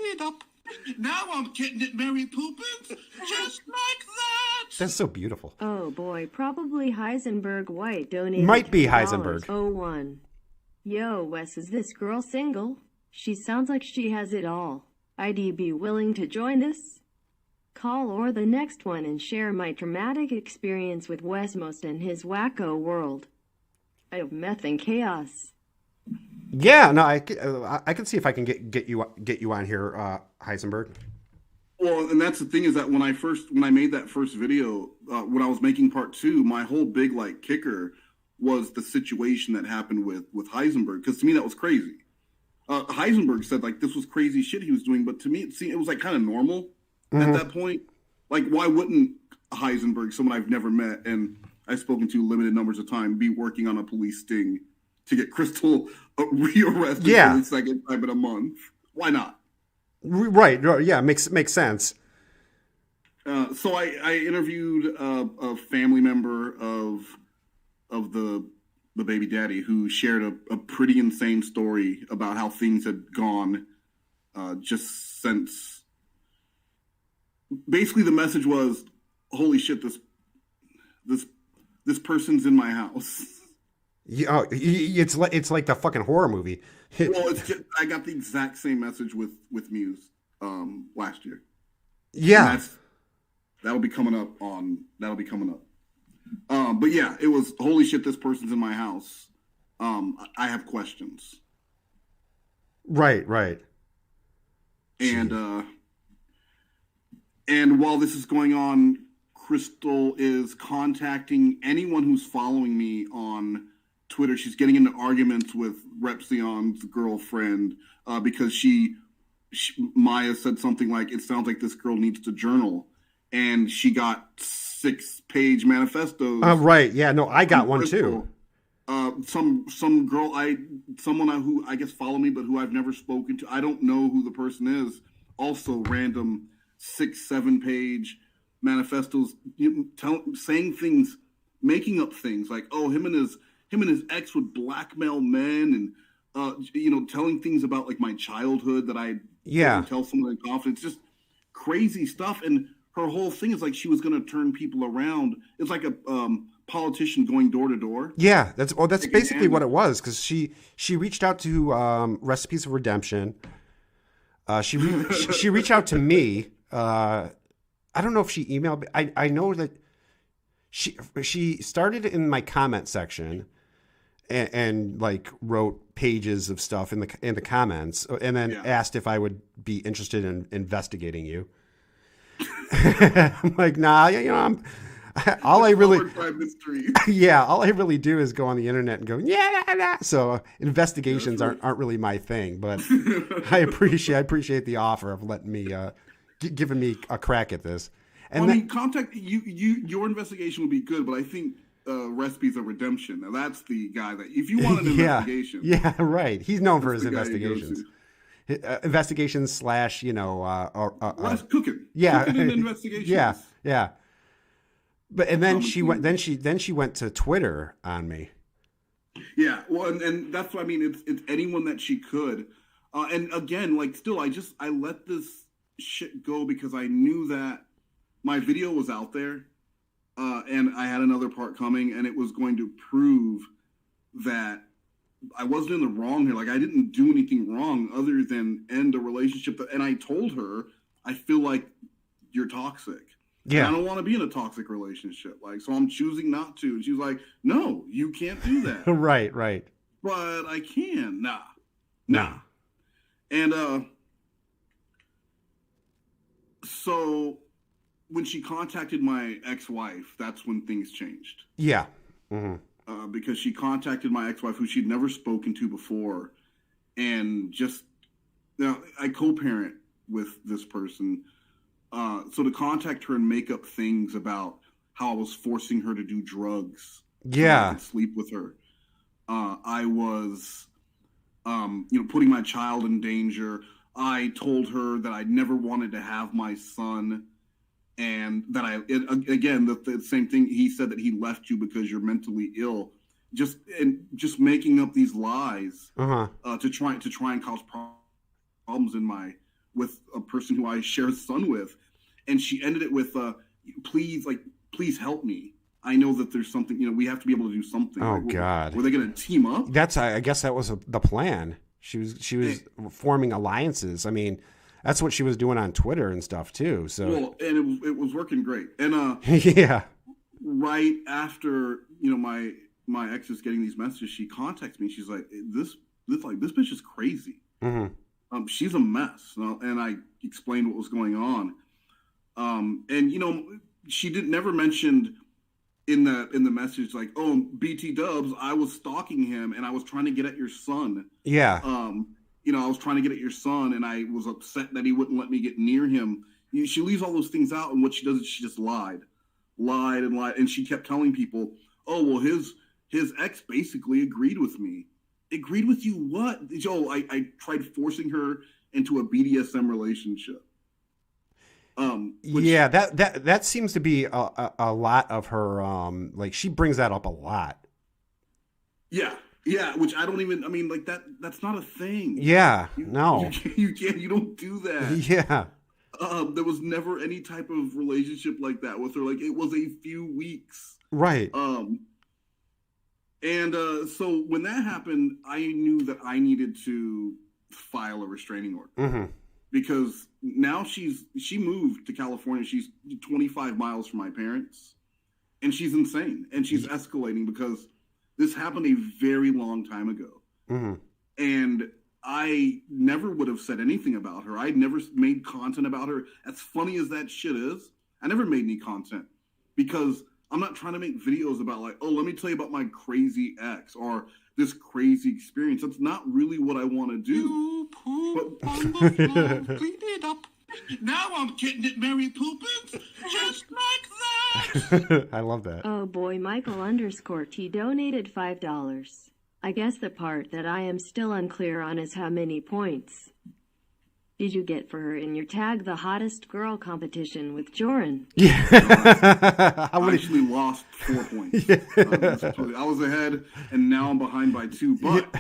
Now I'm getting it, Mary Poopins, just like that. That's so beautiful. Oh boy, probably Heisenberg White donated Might be $3. Heisenberg. 01. Yo, Wes, is this girl single? She sounds like she has it all. I'd be willing to join this? Call or the next one and share my traumatic experience with Wes Moast and his wacko world. I have meth and chaos. Yeah, no, I can see if I can get you on here, Heisenberg. Well, and that's the thing, is that when I made that first video, when I was making part 2, my whole big kicker was the situation that happened with Heisenberg, because to me that was crazy. Heisenberg said this was crazy shit he was doing, but to me it was kind of normal at that point. Like, why wouldn't Heisenberg, someone I've never met and I've spoken to limited numbers of time, be working on a police sting to get Kristal rearrested for the second time in a month? Why not? Right. Yeah. Makes sense. So I interviewed a family member of the baby daddy, who shared a pretty insane story about how things had gone just since. Basically, the message was, "Holy shit, this person's in my house." Yeah, it's like the fucking horror movie. Well, I got the exact same message with Muse last year. Yeah, that'll be coming up. But yeah, it was, "Holy shit, this person's in my house. I have questions." Right. And while this is going on, Kristal is contacting anyone who's following me on Twitter. She's getting into arguments with Repzion's girlfriend because Maya said something like, "It sounds like this girl needs to journal," and she got 6-page manifestos. Right. Yeah. No, I got one too. Some girl, someone who I guess follow me, but who I've never spoken to. I don't know who the person is. Also, random 6-7-page manifestos, saying things, making up things like, "Oh, him and his ex would blackmail men," and telling things about my childhood that I didn't tell someone in confidence. Just crazy stuff. And her whole thing is she was going to turn people around. It's like a politician going door to door. Yeah, that's basically what it was, because she reached out to Recipes of Redemption. She reached out to me. I don't know if she emailed. I know that she started in my comment section and wrote pages of stuff in the comments, and then asked if I would be interested in investigating you. I'm like, nah, all I really do is go on the internet and go, so investigations aren't really my thing, but I appreciate the offer of letting me giving me a crack at this. And contact you. Your investigation would be good, but I think Recipes of Redemption. Now that's the guy that, if you want an investigation. Yeah, right. He's known for his investigations. Investigations / cooking. Yeah, cooking and investigations. Yeah. But then she went to Twitter on me. Yeah, well, and that's what I mean. It's anyone that she could, and again, I let this shit go because I knew that my video was out there, and I had another part coming, and it was going to prove that I wasn't in the wrong here. I didn't do anything wrong other than end a relationship. And I told her, "I feel like you're toxic. Yeah, I don't want to be in a toxic relationship. So I'm choosing not to." And she was like, "No, you can't do that." Right. But I can. Nah. And so when she contacted my ex-wife, that's when things changed. Yeah. Because she contacted my ex-wife, who she'd never spoken to before, and just now I co-parent with this person. So to contact her and make up things about how I was forcing her to do drugs, so that I could sleep with her. I was, putting my child in danger. I told her that I never wanted to have my son, and that the same thing. He said that he left you because you're mentally ill. Just making up these lies to try and cause problems with a person who I share a son with. And she ended it with, please help me. I know that there's something, we have to be able to do something. Oh, God. Were they going to team up? I guess that was the plan. She was forming alliances. I mean, that's what she was doing on Twitter and stuff too. So, well, and it was working great. And yeah, right after, my ex is getting these messages, she contacts me. She's like, this bitch is crazy. She's a mess. And I explained what was going on. And she never mentioned in the message, like, oh, BT Dubs, I was stalking him and I was trying to get at your son. Yeah. I was trying to get at your son, and I was upset that he wouldn't let me get near him. She leaves all those things out, and what she does is she just lied, and she kept telling people, oh, well, his ex basically agreed with me. Agreed with you what? Joe, I tried forcing her into a BDSM relationship. That seems to be a lot of her. She brings that up a lot. Yeah, which I don't even. I mean, that's not a thing. Yeah, no, you can't. You don't do that. Yeah. There was never any type of relationship like that with her. Like, it was a few weeks. Right. So when that happened, I knew that I needed to file a restraining order. Because now she moved to California. She's 25 miles from my parents, and she's insane, and she's escalating because this happened a very long time ago. And I never would have said anything about her. I'd never made content about her. As funny as that shit is, I never made any content because I'm not trying to make videos about let me tell you about my crazy ex or this crazy experience. That's not really what I want to do. You poop on the floor, clean it up. Now I'm getting it, Mary Poopins, just like that. I love that. Oh boy, Michael_T donated $5. I guess the part that I am still unclear on is how many points did you get for her in your Tag the Hottest Girl competition with Joran? Yeah. I actually lost 4 points. I was ahead, and now I'm behind by 2. But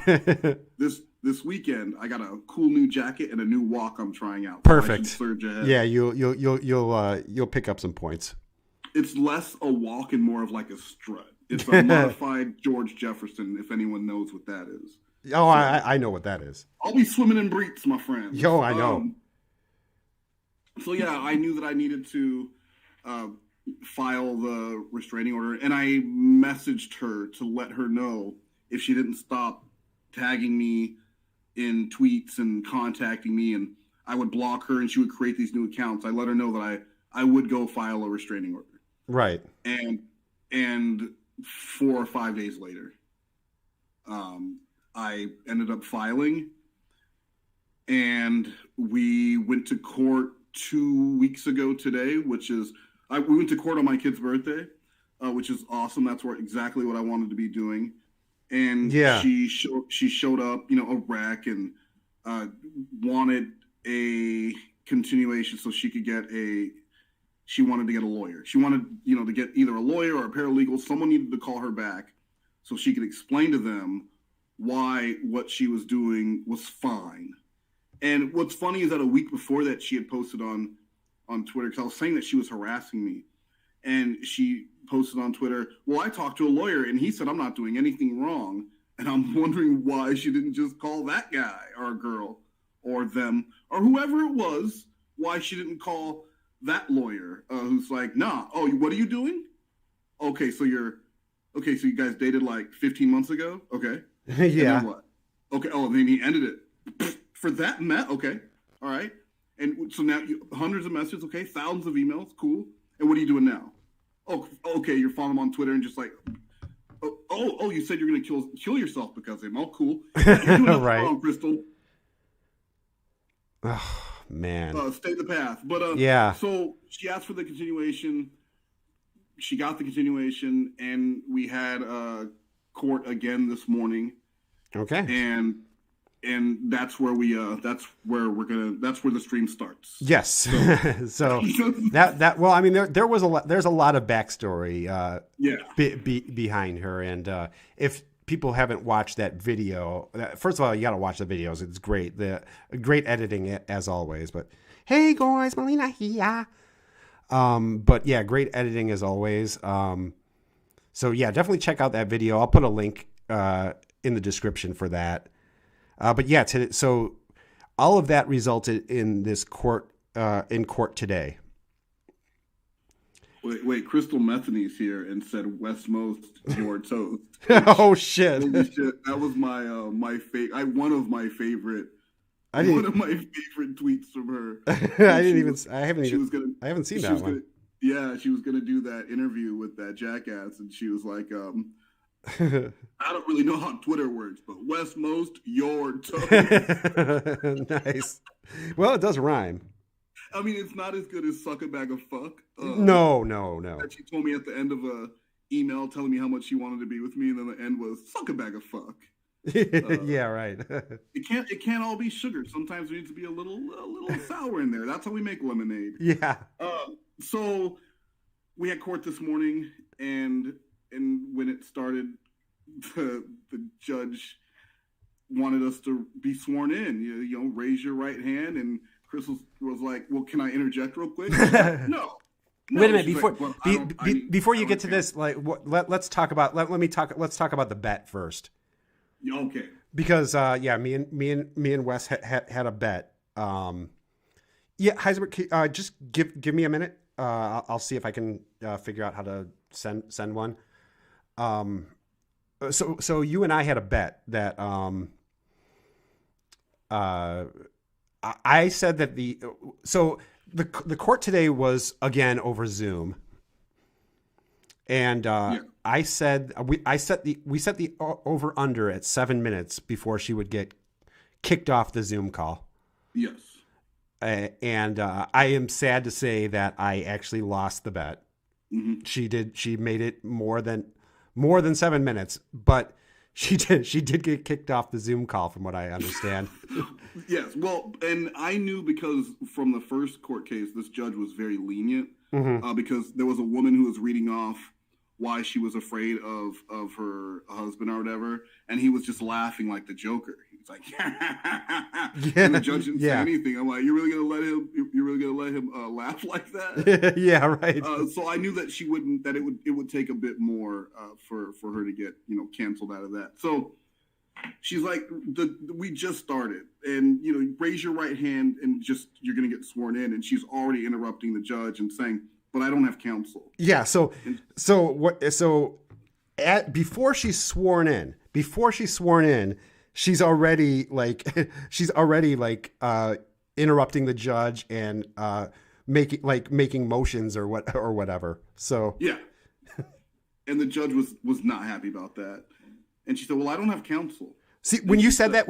this weekend, I got a cool new jacket and a new walk I'm trying out. Perfect. So surge ahead. Yeah, you'll pick up some points. It's less a walk and more of like a strut. It's a modified George Jefferson, if anyone knows what that is. Oh, I know what that is. I'll be swimming in breeks, my friend. Yo, I know. So yeah, I knew that I needed to file the restraining order, and I messaged her to let her know if she didn't stop tagging me in tweets and contacting me, and I would block her and she would create these new accounts. I let her know that I would go file a restraining order. Right. And 4 or 5 days later, I ended up filing, and we went to court 2 weeks ago today, we went to court on my kid's birthday, which is awesome. That's exactly what I wanted to be doing. And she showed up, a wreck, and wanted a continuation so she could she wanted to get a lawyer. She wanted, to get either a lawyer or a paralegal. Someone needed to call her back so she could explain to them why what she was doing was fine. And what's funny is that a week before that, she had posted on Twitter, because I was saying that she was harassing me. And she posted on Twitter, well, I talked to a lawyer, and he said I'm not doing anything wrong. And I'm wondering why she didn't just call that guy or girl or them or whoever it was, why she didn't call that lawyer who's like, nah, oh, what are you doing? Okay, so you guys dated like 15 months ago? Okay. Yeah. And then what? Okay, and then he ended it. For that, okay, all right. And so now hundreds of messages, okay, thousands of emails, cool. And what are you doing now? Oh, okay, you're following him on Twitter and just like, oh, you said you're going to kill yourself because of him. Oh, cool. You're doing nothing Right. wrong, Kristal. Oh, man. Stay the path. But yeah. So she asked for the continuation. She got the continuation, and we had court again this morning. Okay. And that's where that's where the stream starts. Yes. So that well, I mean, there's a lot of backstory behind her, and if people haven't watched that video, first of all, you got to watch the videos. It's great. The great editing as always. But hey guys, Melina here. But yeah, great editing as always. So yeah, definitely check out that video. I'll put a link in the description for that. But yeah, so all of that resulted in this court today. Wait, Kristal Methany's here and said West Moast, your toast. Oh shit! Holy shit! That was my one of my favorite tweets from her. I haven't seen that one. She was gonna do that interview with that jackass, and she was like, I don't really know how Twitter works, but West Moast, your toast. Nice. Well, it does rhyme. I mean, it's not as good as Suck a Bag of Fuck. No. That she told me at the end of a email telling me how much she wanted to be with me, and then the end was Suck a Bag of Fuck. Yeah, right. It can't all be sugar. Sometimes there needs to be a little sour in there. That's how we make lemonade. Yeah. So we had court this morning, and when it started, the judge wanted us to be sworn in. You know, raise your right hand, and Kristal was like, "Well, can I interject real quick?" No. Wait a minute before you get to this. Like, let's talk about let's talk about the bet first. Okay. Because me and Wes had a bet. Heisenberg, just give me a minute. I'll see if I can figure out how to send one. So you and I had a bet that I said that the court today was again over Zoom, and I said we set the over under at 7 minutes before she would get kicked off the Zoom call. Yes. And I am sad to say that I actually lost the bet. Mm-hmm. She made it more than 7 minutes, but she did get kicked off the Zoom call from what I understand. Yes. Well, and I knew because from the first court case, this judge was very lenient because there was a woman who was reading off why she was afraid of her husband or whatever, and he was just laughing like the Joker. He was like, and the judge didn't say anything. I'm like, you're really gonna let him laugh like that? Yeah, right. So I knew that it would take a bit more for her to get canceled out of that. So she's like, we just started, and raise your right hand, and you're gonna get sworn in, and she's already interrupting the judge and saying, but I don't have counsel. Yeah. Before she's sworn in, she's already interrupting the judge and making motions or whatever. So yeah. And the judge was not happy about that. And she said, well, I don't have counsel. See, when you said that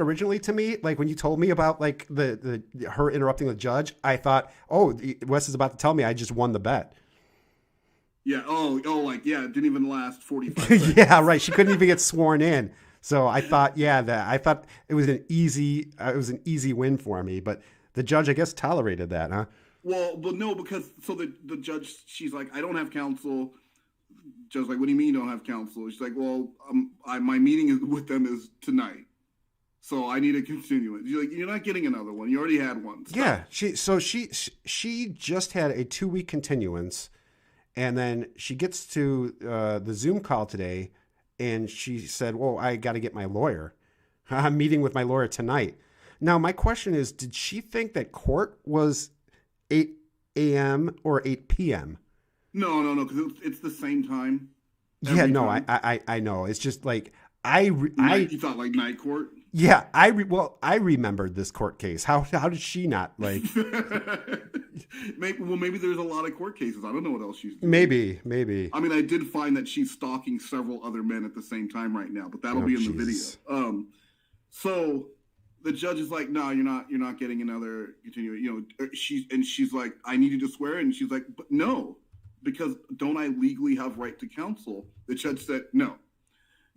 originally to me, like when you told me about like the her interrupting the judge, I thought, oh, Wes is about to tell me I just won the bet. Yeah. It didn't even last 45 seconds. Yeah, right. She couldn't even get sworn in. So I thought, it was an easy win for me. But the judge, I guess, tolerated that, huh? Well, but no, because the judge, she's like, I don't have counsel. Judge's like, what do you mean you don't have counsel? She's like, well, my meeting with them is tonight, so I need a continuance. She's like, you're not getting another one. You already had one. Stop. Yeah, she just had a 2-week continuance, and then she gets to the Zoom call today, and she said, well, I got to get my lawyer. I'm meeting with my lawyer tonight. Now, my question is, did she think that court was 8 a.m. or 8 p.m.? No, because it's the same time. Yeah, no, time. I know. It's just like You thought like night court? Yeah, I remembered this court case. How did she not like? maybe there's a lot of court cases. I don't know what else she's doing. Maybe. I mean, I did find that she's stalking several other men at the same time right now, but that'll be in the video. So the judge is like, "No, you're not getting another continuing." You know, she's like, "I need you to swear," and she's like, "But no, because don't I legally have right to counsel?" The judge said, "No.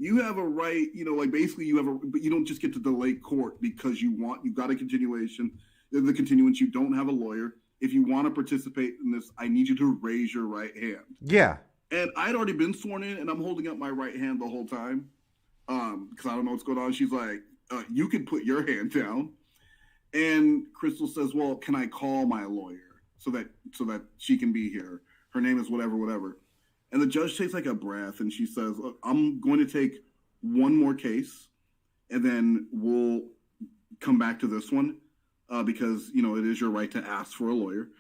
You have a right, you know, like basically but you don't just get to delay court because you've got a continuation, the continuance, you don't have a lawyer. If you want to participate in this, I need you to raise your right hand." Yeah. And I'd already been sworn in, and I'm holding up my right hand the whole time because I don't know what's going on. She's like, "You can put your hand down." And Kristal says, "Well, can I call my lawyer so that she can be here? Her name is whatever." And the judge takes like a breath, and she says, "Look, I'm going to take one more case, and then we'll come back to this one because, you know, it is your right to ask for a lawyer."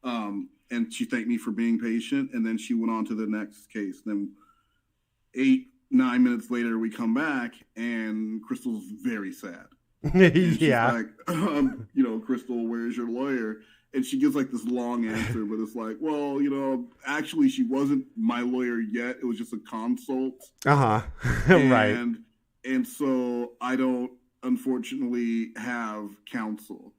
And she thanked me for being patient, and then she went on to the next case. Then 8-9 minutes later, we come back, and Kristal's very sad. And she's like, you know, "Kristal, where's your lawyer?" And she gives like this long answer, but it's like, "Well, you know, actually she wasn't my lawyer yet. It was just a consult." Right. And so I don't, unfortunately, have counsel.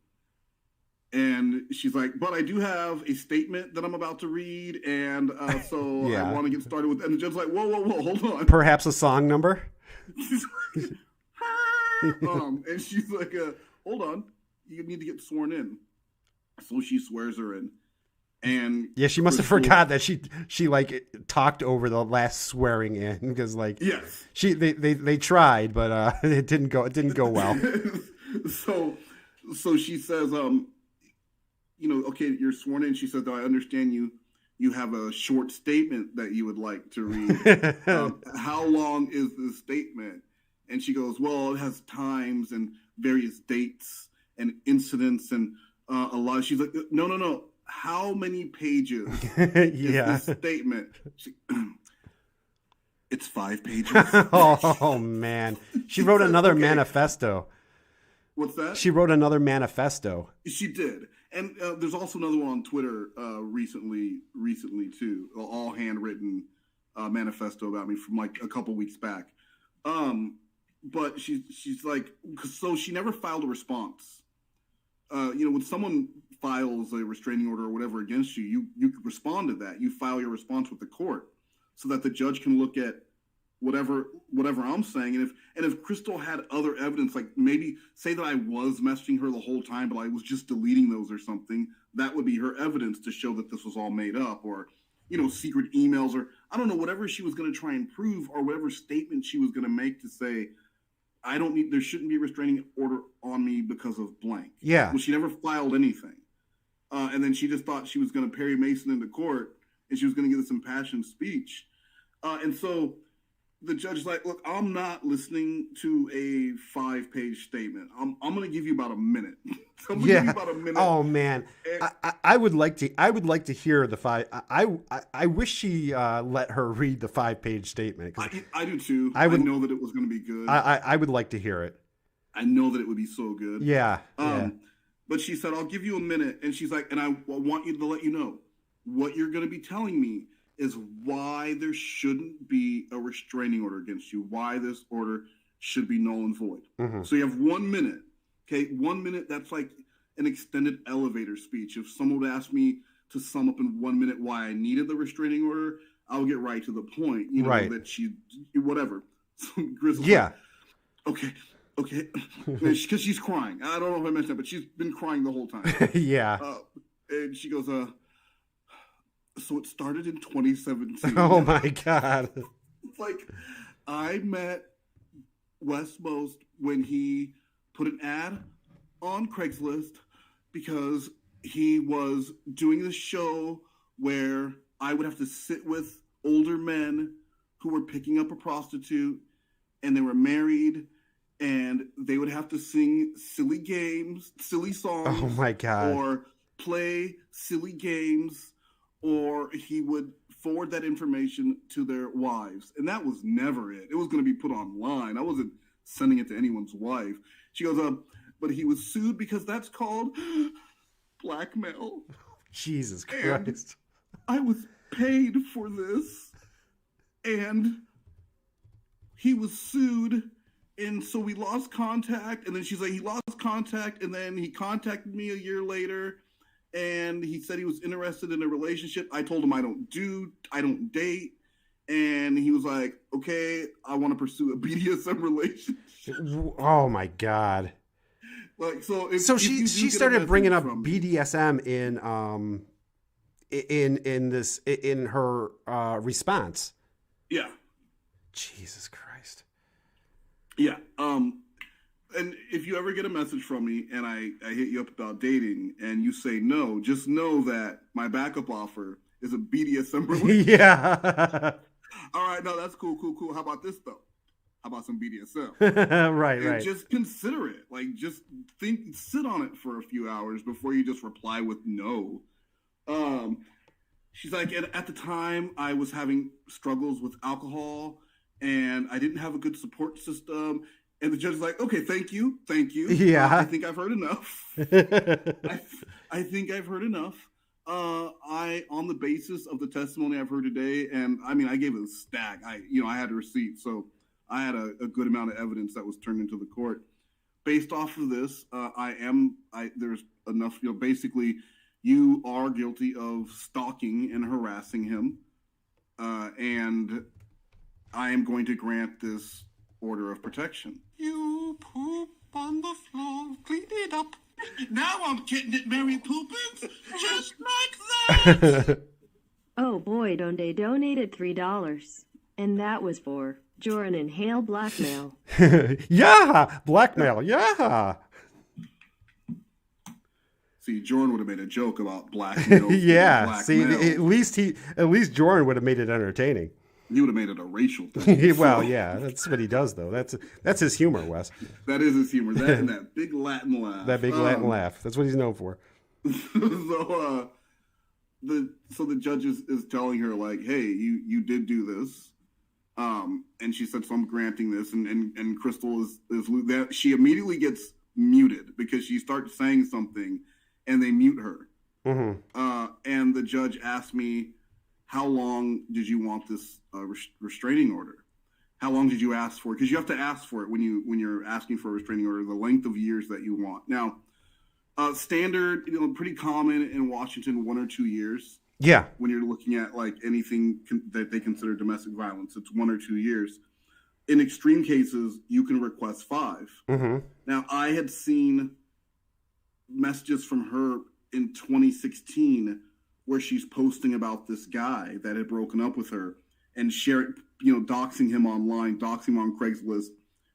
And she's like, "But I do have a statement that I'm about to read, and so Yeah. I want to get started with." And the judge's like, whoa, hold on. Perhaps a song number? And she's like, "Hold on, you need to get sworn in." So she swears her in, and yeah, she must have forgot that she like talked over the last swearing in because like yes, they tried, but it didn't go well. So she says, you know, "Okay, you're sworn in." She said, "I understand you have a short statement that you would like to read. How long is this statement?" And she goes, "Well, it has times and various dates and incidents and a lot." She's like, No. How many pages is this statement? It's 5 pages. Oh man, she wrote another manifesto. What's that? She wrote another manifesto. She did. And there's also another one on Twitter recently too, all handwritten manifesto about me from like a couple weeks back. But she's like, so she never filed a response. You know, when someone files a restraining order or whatever against you, you respond to that. You file your response with the court so that the judge can look at whatever I'm saying. And if Kristal had other evidence, like maybe say that I was messaging her the whole time, but I was just deleting those or something, that would be her evidence to show that this was all made up, or, you know, secret emails, or I don't know, whatever she was going to try and prove, or whatever statement she was going to make to say, there shouldn't be a restraining order on me because of blank. Yeah. Well, she never filed anything. And then she just thought she was going to Perry Mason into court, and she was going to give this impassioned speech. And so the judge is like, "Look, I'm not listening to a 5-page statement. I'm going to give you about a minute." Give you about a minute. Oh man, I would like to hear the 5. I wish she let her read the 5-page statement. I do too. I know that it was going to be good. I would like to hear it. I know that it would be so good. Yeah. But she said, "I'll give you a minute," and she's like, "And I want you to let you know what you're going to be telling me is why there shouldn't be a restraining order against you, why this order should be null and void." Mm-hmm. So you have 1 minute. Okay, 1 minute, that's like an extended elevator speech. If someone would ask me to sum up in 1 minute why I needed the restraining order, I'll get right to the point. You know, right. That she, whatever. So Grizzle's yeah. Like, okay. Because she's crying. I don't know if I mentioned that, but she's been crying the whole time. Yeah. And she goes, so it started in 2017. Oh my God. It's like, I met Wes Moast when he put an ad on Craigslist because he was doing this show where I would have to sit with older men who were picking up a prostitute, and they were married, and they would have to sing silly songs. Oh my God. Or play silly games, or he would forward that information to their wives. And that was never it. It was going to be put online. I wasn't sending it to anyone's wife. She goes, but he was sued because that's called blackmail. Jesus Christ. And I was paid for this. And he was sued. And so we lost contact. And then she's like, he lost contact. And then he contacted me a year later. And he said he was interested in a relationship. I told him I don't date. And he was like, okay, I want to pursue a BDSM relationship. Oh my God. Like, so she started bringing up BDSM in her response. Yeah. Jesus Christ. Yeah. And if you ever get a message from me and I hit you up about dating and you say no, just know that my backup offer is a BDSM relationship. Yeah. All right, no, that's cool. How about this though? How about some BDSM? right. Just consider it. Like, just sit on it for a few hours before you just reply with no. She's like, at the time I was having struggles with alcohol and I didn't have a good support system. And the judge is like, okay, thank you. Yeah. I think I've heard enough. I think I've heard enough. On the basis of the testimony I've heard today, and I mean, I gave it a stack. I had a receipt, so I had a good amount of evidence that was turned into the court. Based off of this, there's enough, basically you are guilty of stalking and harassing him. And I am going to grant this order of protection. You poop on the floor, clean it up. Now I'm getting it, Mary Poopins, just like that. Oh boy, they donated $3. And that was for Jordan and Hale blackmail. Yeah, blackmail, yeah. See, Jordan would have made a joke about blackmail. Yeah, see, at least Jordan would have made it entertaining. He would have made it a racial thing. Well, yeah, that's what he does, though. That's his humor, Wes. That is his humor. That and that big Latin laugh. That big Latin laugh. That's what he's known for. So the judge is telling her, like, hey, you did do this. And she said, so I'm granting this. And Kristal is that she immediately gets muted because she starts saying something and they mute her. Mm-hmm. And the judge asked me, how long did you want this restraining order? How long did you ask for it? Because you have to ask for it when you're asking for a restraining order, the length of years that you want. Now, standard, pretty common in Washington, 1 or 2 years. Yeah. When you're looking at like anything that they consider domestic violence, it's 1 or 2 years. In extreme cases, you can request 5. Mm-hmm. Now, I had seen messages from her in 2016 where she's posting about this guy that had broken up with her and doxing him online, doxing him on Craigslist.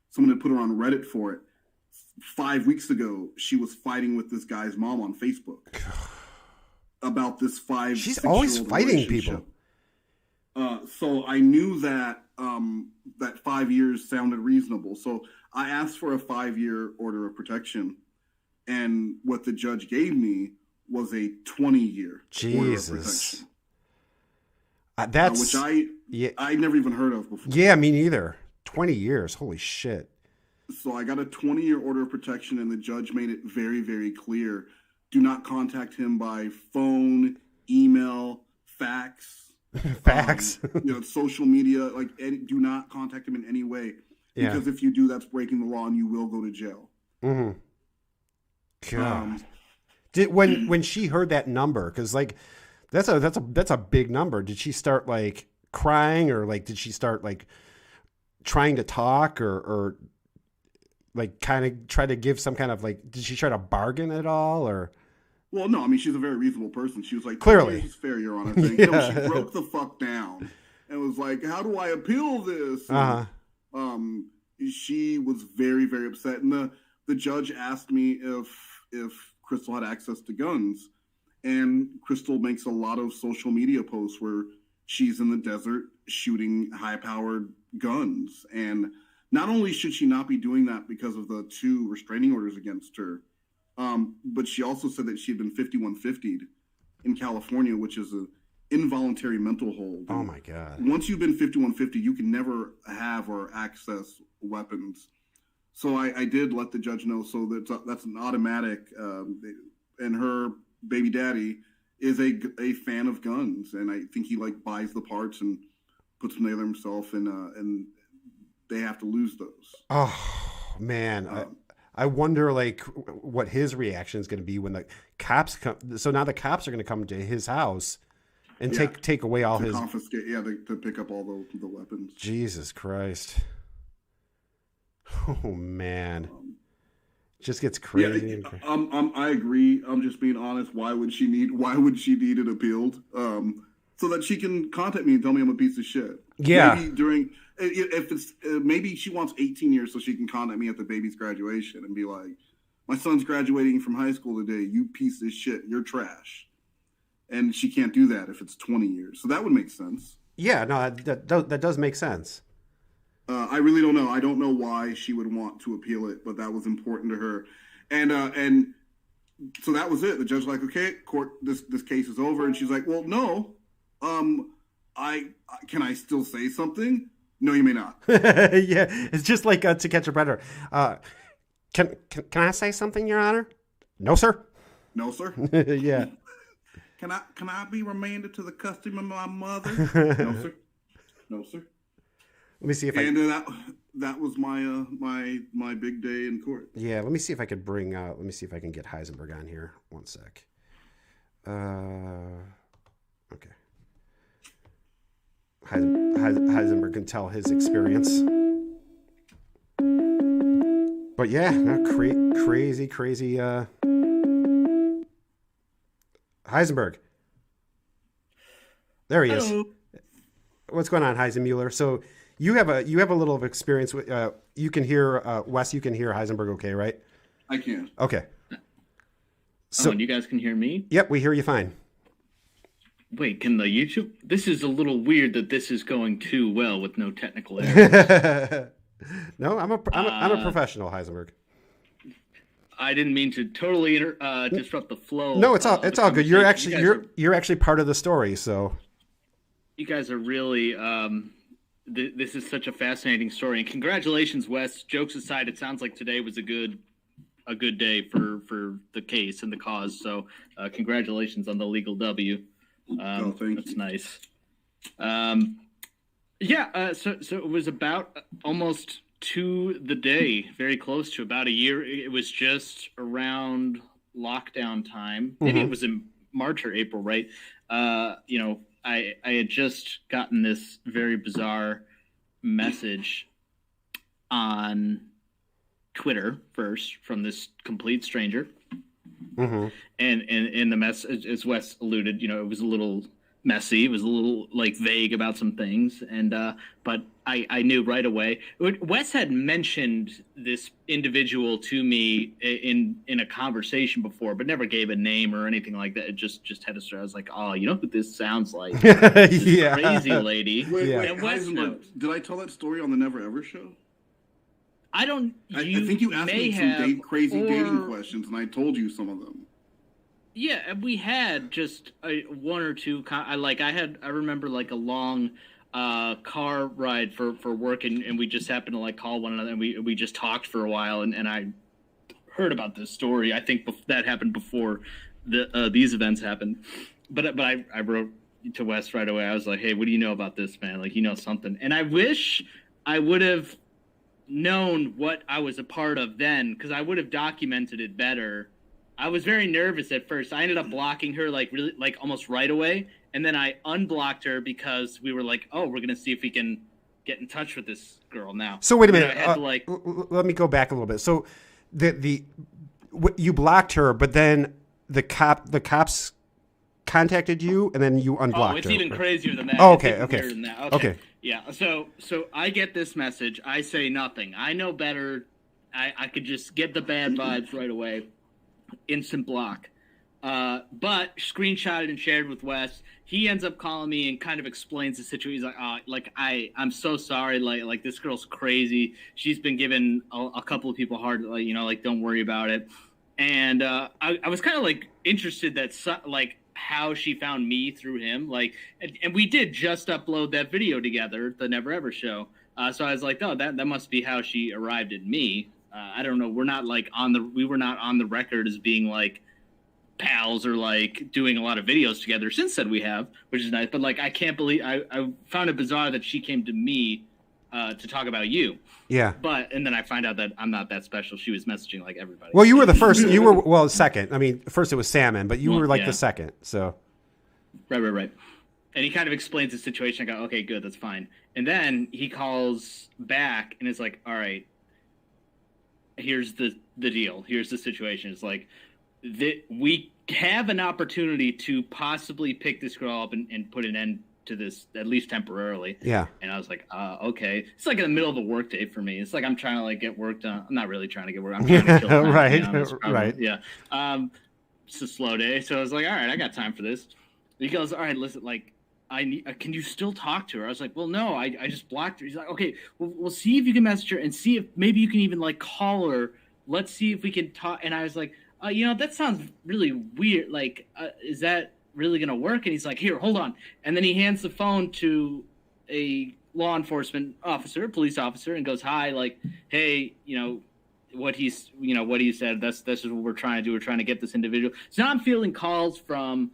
Someone had put her on Reddit for it. 5 weeks ago, she was fighting with this guy's mom on Facebook about this 5. She's always fighting people. So I knew that that 5 years sounded reasonable. So I asked for a 5-year order of protection, and what the judge gave me was a 20-year order of protection. That's which I never even heard of before. Yeah, me neither. 20 years, holy shit. So I got a 20-year order of protection, and the judge made it very, very clear: do not contact him by phone, email, fax, social media. Like, do not contact him in any way, because if you do, that's breaking the law, and you will go to jail. Mm-hmm. God. When she heard that number, because like that's a big number. Did she start like crying, or like did she start like trying to talk, or like kind of try to give some kind of like, did she try to bargain at all, or? Well, no, I mean, she's a very reasonable person. She was like, clearly, it's fair, Your Honor. No, she broke the fuck down and was like, how do I appeal this? And, she was very, very upset, and the judge asked me if Kristal had access to guns, and Kristal makes a lot of social media posts where she's in the desert shooting high-powered guns. And not only should she not be doing that because of the 2 restraining orders against her, but she also said that she had been 5150'd in California, which is involuntary mental hold. Oh my God. Once you've been 5150, you can never have or access weapons. So I did let the judge know, so that's an automatic. And her baby daddy is a fan of guns, and I think he like buys the parts and puts them together himself, and they have to lose those. Oh man, I wonder like what his reaction is going to be when the cops come. So now the cops are going to come to his house and take away all his confiscate. Yeah, to pick up all the weapons. Jesus Christ. Oh man, just gets crazy. Yeah, I agree. I'm just being honest. Why would she need it appealed? So that she can contact me and tell me I'm a piece of shit. Yeah. Maybe if it's maybe she wants 18 years so she can contact me at the baby's graduation and be like, my son's graduating from high school today. You piece of shit. You're trash. And she can't do that if it's 20 years. So that would make sense. Yeah, no, that does make sense. I really don't know. I don't know why she would want to appeal it, but that was important to her. And so that was it. The judge was like, okay, court, this case is over. And she's like, well, no, can I still say something? No, you may not. Yeah, it's just like To Catch a Predator. Can I say something, Your Honor? No, sir. No, sir. Yeah. Can I be remanded to the custody of my mother? No, sir. No, sir. Let me see if that was my big day in court. Yeah, let me see if I could let me see if I can get Heisenberg on here. One sec. Okay. Heisenberg can tell his experience. But yeah, crazy. Heisenberg. There he is. Hello. What's going on, Heisenmuller? So you have a little of experience with you can hear Wes, you can hear Heisenberg okay, right? I can. Okay. So and you guys can hear me? Yep, we hear you fine. Wait, can the YouTube? This is a little weird that this is going too well with no technical errors. No, I'm a professional, Heisenberg. I didn't mean to totally disrupt the flow. No, it's all good. You're actually part of the story, so. You guys are really. This is such a fascinating story, and congratulations, Wes. Jokes aside, it sounds like today was a good day for the case and the cause. So, congratulations on the legal W. Thank you. That's nice. So it was about almost to the day, very close to about a year. It was just around lockdown time. Maybe it was in March or April, right? I had just gotten this very bizarre message on Twitter first from this complete stranger. Mm-hmm. And the message, as Wes alluded, it was a little messy. It was a little like vague about some things, but I knew right away. Wes had mentioned this individual to me in a conversation before, but never gave a name or anything like that. It just had a story. I was like, oh, you know who this sounds like? This crazy lady. Wait, and Wes knows. Did I tell that story on the Never Ever show? I don't. I think you asked me some crazy dating questions, and I told you some of them. Yeah, we had just one or two. I remember like a long car ride for work, and we just happened to like call one another, and we just talked for a while, and I heard about this story. I think that happened before these events happened, but I wrote to Wes right away. I was like, hey, what do you know about this, man? Like, you know something. And I wish I would have known what I was a part of then, because I would have documented it better. I was very nervous at first. I ended up blocking her really almost right away, and then I unblocked her because we were like, oh, we're gonna see if we can get in touch with this girl now. So wait a minute. Let me go back a little bit. So you blocked her, but then the cops contacted you, and then you unblocked her. It's even crazier than that. Oh, okay. Okay. Yeah. So I get this message. I say nothing. I know better. I could just get the bad vibes right away. Instant block. But screenshotted and shared with Wes. He ends up calling me and kind of explains the situation. He's like, I'm so sorry. Like this girl's crazy. She's been giving a couple of people hard, don't worry about it. And I was kind of like interested that how she found me through him. Like, and we did just upload that video together, the Never Ever show. So I was like, oh, that must be how she arrived at me. I don't know. We're not like we were not on the record as being like pals or like doing a lot of videos together. Since then we have, which is nice. But like, I can't believe I found it bizarre that she came to me to talk about you. Yeah. And then I find out that I'm not that special. She was messaging like everybody. Well, you were the first. You were second. I mean, first it was Salmon, but you were like the second. So. Right. And he kind of explains the situation. I go, okay, good, that's fine. And then he calls back and is like, all right, here's the deal. Here's the situation. It's like, we have an opportunity to possibly pick this girl up and put an end to this, at least temporarily. Yeah. And I was like, okay. It's like in the middle of the workday for me. It's like I'm trying to like get work done. I'm not really trying to get work. I'm trying to kill time, right. Yeah. It's a slow day. So I was like, all right, I got time for this. He goes, all right, listen, like, can you still talk to her? I was like, well, no, I just blocked her. He's like, okay, we'll see if you can message her and see if maybe you can even like call her. Let's see if we can talk. And I was like, that sounds really weird. Like, is that really going to work? And he's like, here, hold on. And then he hands the phone to a law enforcement officer, police officer, and goes, hi, like, hey, what he said, this is what we're trying to do. We're trying to get this individual. So now I'm fielding calls from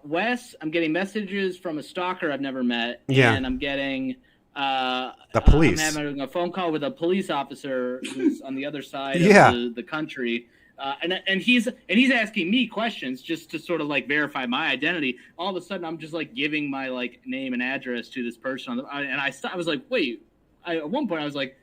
Wes. I'm getting messages from a stalker I've never met. Yeah. And I'm getting the police. I'm having a phone call with a police officer who's on the other side of the country. And he's asking me questions just to sort of like verify my identity. All of a sudden, I'm just like giving my like name and address to this person and I was like, wait. At one point, I was like,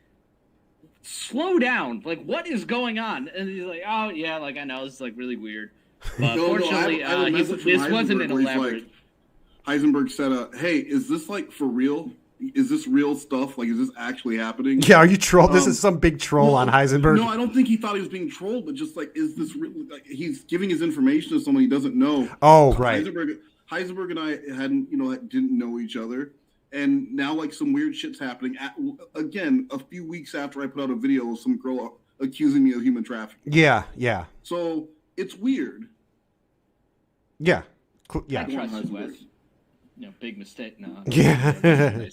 slow down. Like, what is going on? And he's like, oh yeah, like I know this is like really weird. But fortunately, this wasn't an elaborate. Like, Heisenberg said, "Hey, is this like for real? Is this real stuff? Like, is this actually happening?" Yeah, are you troll? This is some big troll on Heisenberg. No, I don't think he thought he was being trolled, but just like, is this real? Like, he's giving his information to someone he doesn't know. Oh, right. Heisenberg and I didn't know each other, and now like some weird shit's happening. Again, a few weeks after I put out a video of some girl accusing me of human trafficking. Yeah. So it's weird. Yeah. I trust Wes. Big mistake. No. Yeah.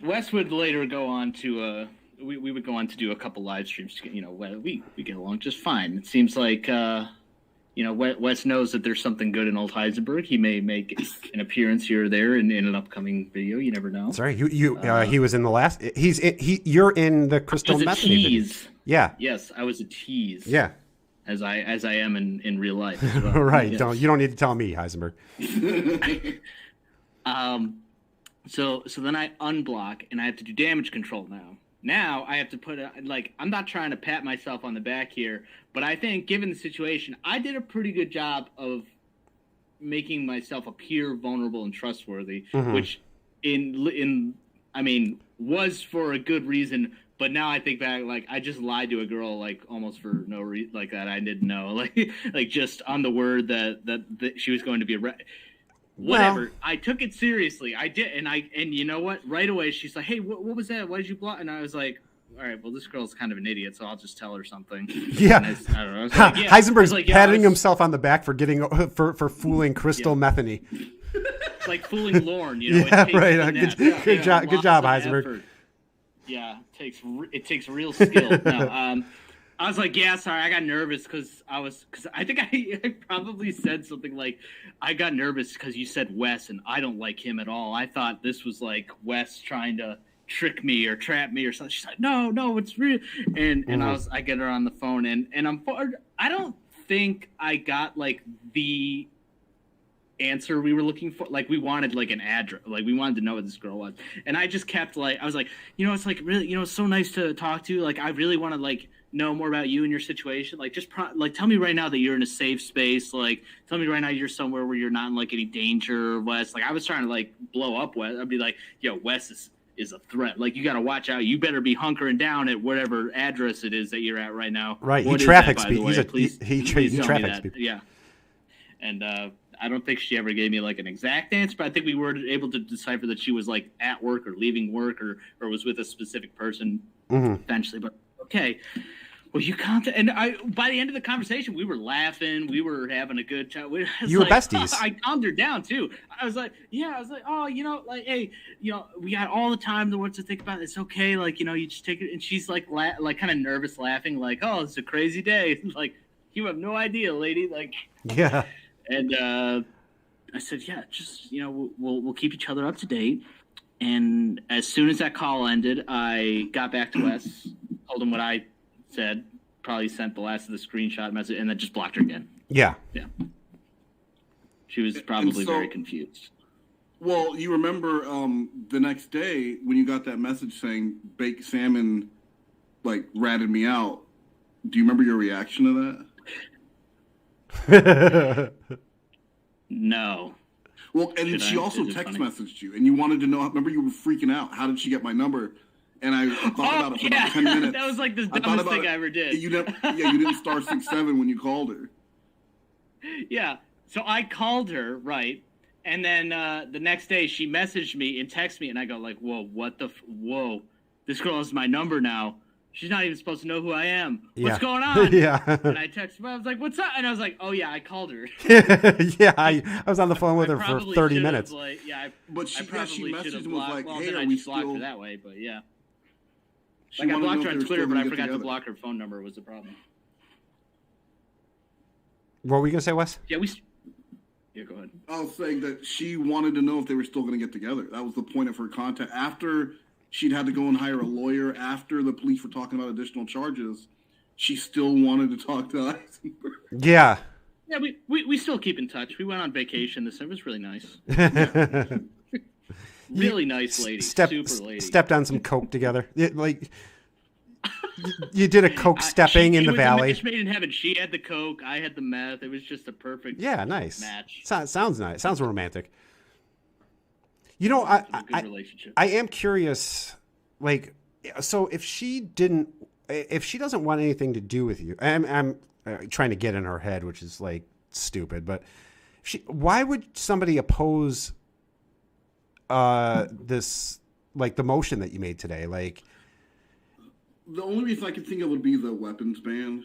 Wes would later go on to we would go on to do a couple live streams. We get along just fine. It seems like Wes knows that there's something good in old Heisenberg. He may make an appearance here or there in an upcoming video. You never know. Sorry, he was in the last. You're in the Kristal Methany video. Yeah. Yes, I was a tease. Yeah. As I am in real life. As well. Right. Yeah. You don't need to tell me, Heisenberg. So then I unblock and I have to do damage control now. Now I have to put I'm not trying to pat myself on the back here, but I think given the situation, I did a pretty good job of making myself appear vulnerable and trustworthy, which was for a good reason. But now I think back, like I just lied to a girl, like almost for no reason, like that I didn't know, like just on the word that she was going to be whatever. Well, I took it seriously. I did, and you know what? Right away, she's like, "Hey, what was that? Why did you block?" And I was like, "All right, well, this girl's kind of an idiot, so I'll just tell her something." Yeah, I don't know. I was like, Heisenberg's patting himself on the back for getting for fooling Kristal Methany. It's like fooling Lorne, Yeah, right. Good job, Heisenberg. Effort. Yeah, it takes real skill. No, I was like, yeah, sorry, I got nervous because I think I probably said something like, I got nervous because you said Wes and I don't like him at all. I thought this was like Wes trying to trick me or trap me or something. She's like, no, it's real. And I get her on the phone and I don't think I got like the answer we were looking for. Like we wanted like an address, like we wanted to know what this girl was. And I just kept like, I was like, it's like really, it's so nice to talk to. Like I really want to like know more about you and your situation. Like just tell me right now that you're in a safe space. Like tell me right now you're somewhere where you're not in like any danger. Wes, like I was trying to like blow up Wes. I'd be like, yo, Wes is a threat. Like you got to watch out. You better be hunkering down at whatever address it is that you're at right now. Right. He traffics people. He traffics people. Yeah. And I don't think she ever gave me like an exact answer, but I think we were able to decipher that she was like at work or leaving work or was with a specific person eventually. But okay. Well, you can't. And by the end of the conversation, we were laughing. We were having a good time. You were besties. I calmed her down too. I was like, oh, hey, we got all the time to think about. It's okay. Like, you just take it. And she's like kind of nervous, laughing, like, oh, it's a crazy day. Like, you have no idea, lady. Like, yeah. And I said, yeah, just, we'll keep each other up to date. And as soon as that call ended, I got back to Wes, told him what I said, probably sent the last of the screenshot message, and then just blocked her again. Yeah. Yeah. She was probably very confused. Well, you remember the next day when you got that message saying baked salmon, like, ratted me out. Do you remember your reaction to that? No. Well, and she also text messaged you, and you wanted to know. Remember, you were freaking out. How did she get my number? And I thought about it for about 10 minutes. That was like the dumbest thing I ever did. You didn't star 6-7 when you called her. Yeah. So I called her, right? And then the next day she messaged me and texted me, and I go like, whoa, whoa, this girl has my number now. She's not even supposed to know who I am. What's going on? Yeah. And I texted her. I was like, what's up? And I was like, oh, yeah, I called her. Yeah, I was on the phone with her for 30 minutes. But she messaged and was like, hey, I just blocked her that way, but yeah. I blocked her on Twitter, but I forgot to block her phone number was the problem. What were you going to say, Wes? Yeah, go ahead. I was saying that she wanted to know if they were still going to get together. That was the point of her contact. After she'd had to go and hire a lawyer, after the police were talking about additional charges, she still wanted to talk to Eisenberg. Yeah. Yeah, we still keep in touch. We went on vacation this summer. It was really nice. Really nice lady. Super lady. Stepped on some coke together. You did a coke stepping in the valley. Match made in heaven. She had the coke. I had the meth. It was just a perfect match. Sounds nice. Sounds romantic. I am curious, like, so if she doesn't want anything to do with you, I'm trying to get in her head, which is like stupid, but why would somebody oppose this, like, the motion that you made today? Like, the only reason I could think of would be the weapons ban,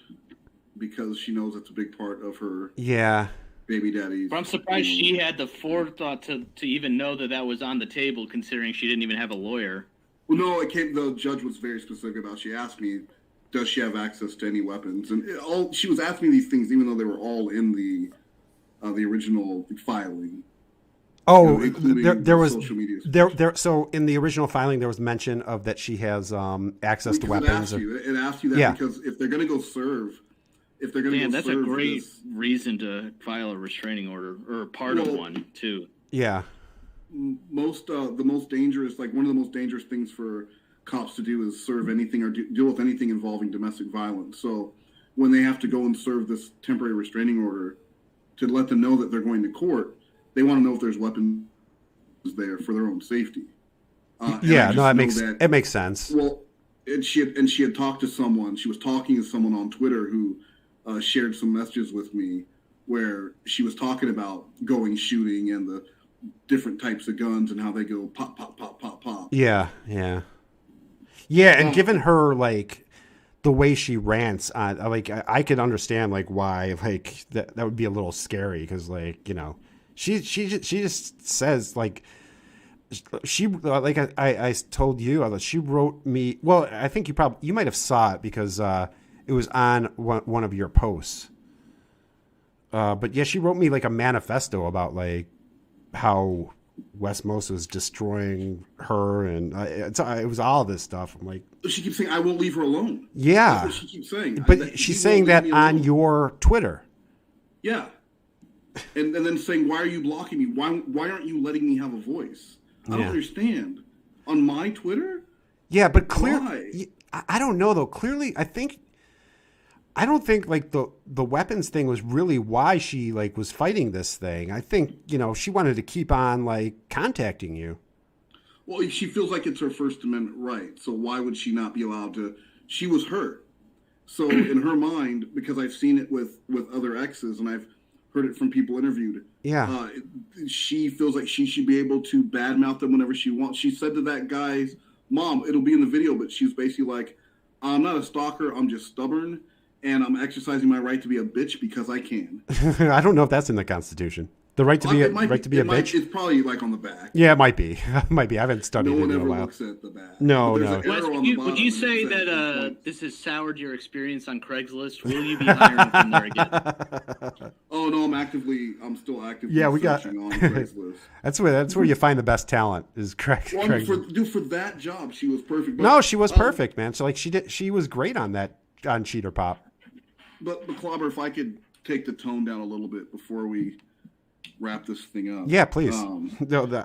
because she knows it's a big part of her. Yeah. Baby daddies. But I'm surprised she had the forethought to even know that was on the table, considering she didn't even have a lawyer. Well, no, the judge was very specific about. She asked me, does she have access to any weapons? And she was asking me these things, even though they were all in the original filing. Oh, there was social media there. So in the original filing, there was mention of that she has access to weapons. It asked you that because if they're going to go serve. That's a great reason to file a restraining order, or part of one too. Yeah. The most dangerous, like one of the most dangerous things for cops to do is serve anything or deal with anything involving domestic violence. So when they have to go and serve this temporary restraining order to let them know that they're going to court, they want to know if there's weapons there for their own safety. It makes sense. Well, and she had talked to someone. She was talking to someone on Twitter who shared some messages with me where she was talking about going shooting and the different types of guns and how they go pop, pop, pop, pop, pop. Yeah. And given her, like, the way she rants, like, I could understand, like, why, like, that would be a little scary, because, like, she just says, like, she, like I told you, she wrote me. Well, I think you might have saw it because it was on one of your posts. But yeah, she wrote me like a manifesto about like how Wes Moast was destroying her, and it was all this stuff. I'm like, she keeps saying, "I won't leave her alone." Yeah, that's what she keeps saying. But she's saying that on your Twitter. Yeah, and then saying, "Why are you blocking me? Why aren't you letting me have a voice?" I don't understand. On my Twitter? Yeah, but clearly, I don't know though. Clearly, I don't think like the weapons thing was really why she like was fighting this thing. I think, she wanted to keep on like contacting you. Well, she feels like it's her First Amendment right. So why would she not be allowed to? She was hurt. So in her mind, because I've seen it with other exes and I've heard it from people interviewed. Yeah. She feels like she should be able to badmouth them whenever she wants. She said to that guy's mom, it'll be in the video, but she was basically like, I'm not a stalker. I'm just stubborn, and I'm exercising my right to be a bitch because I can. I don't know if that's in the Constitution. The right to be a bitch. It's probably like on the back. Yeah, it might be. Might be. I haven't studied No it one in a ever while. looks at the back. No, But there's no. an Wes, arrow on would the you, bottom would you that say says that points. this has soured your experience on Craigslist? Will you be hiring from there again? Oh no, I'm still actively Yeah, we got. searching on Craigslist. That's where you find the best talent. Is correct. Well, I mean, for that job, she was perfect. But, No, she was perfect, man. So like she was great on Cheater Pop. But Clobber, if I could take the tone down a little bit before we wrap this thing up. Yeah, please.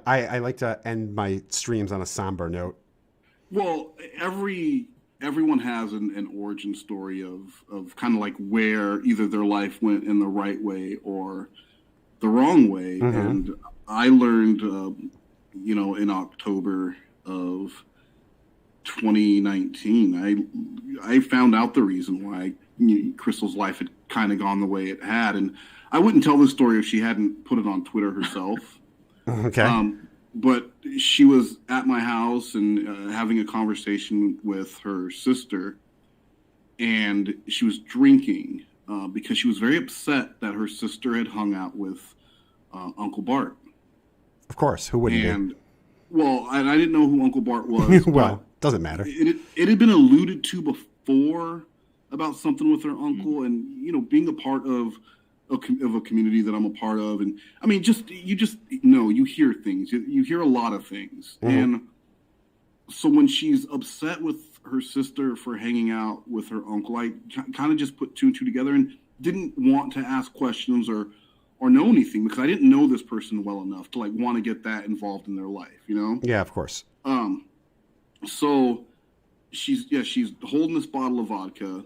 I like to end my streams on a somber note. Well, everyone has an origin story of kind of like where either their life went in the right way or the wrong way. Mm-hmm. And I learned, in October of 2019, I found out the reason why Kristal's life had kind of gone the way it had. And I wouldn't tell this story if she hadn't put it on Twitter herself. Okay. But she was at my house and having a conversation with her sister, and she was drinking because she was very upset that her sister had hung out with Uncle Bart. Of course, who wouldn't And well, I didn't know who Uncle Bart was. Well, doesn't matter. It had been alluded to before about something with her uncle, and being a part of a community that I'm a part of, and I mean, you hear things, you hear a lot of things, and so when she's upset with her sister for hanging out with her uncle, I kind of just put two and two together and didn't want to ask questions or know anything because I didn't know this person well enough to like want to get that involved in their life, Yeah, of course. So she's holding this bottle of vodka.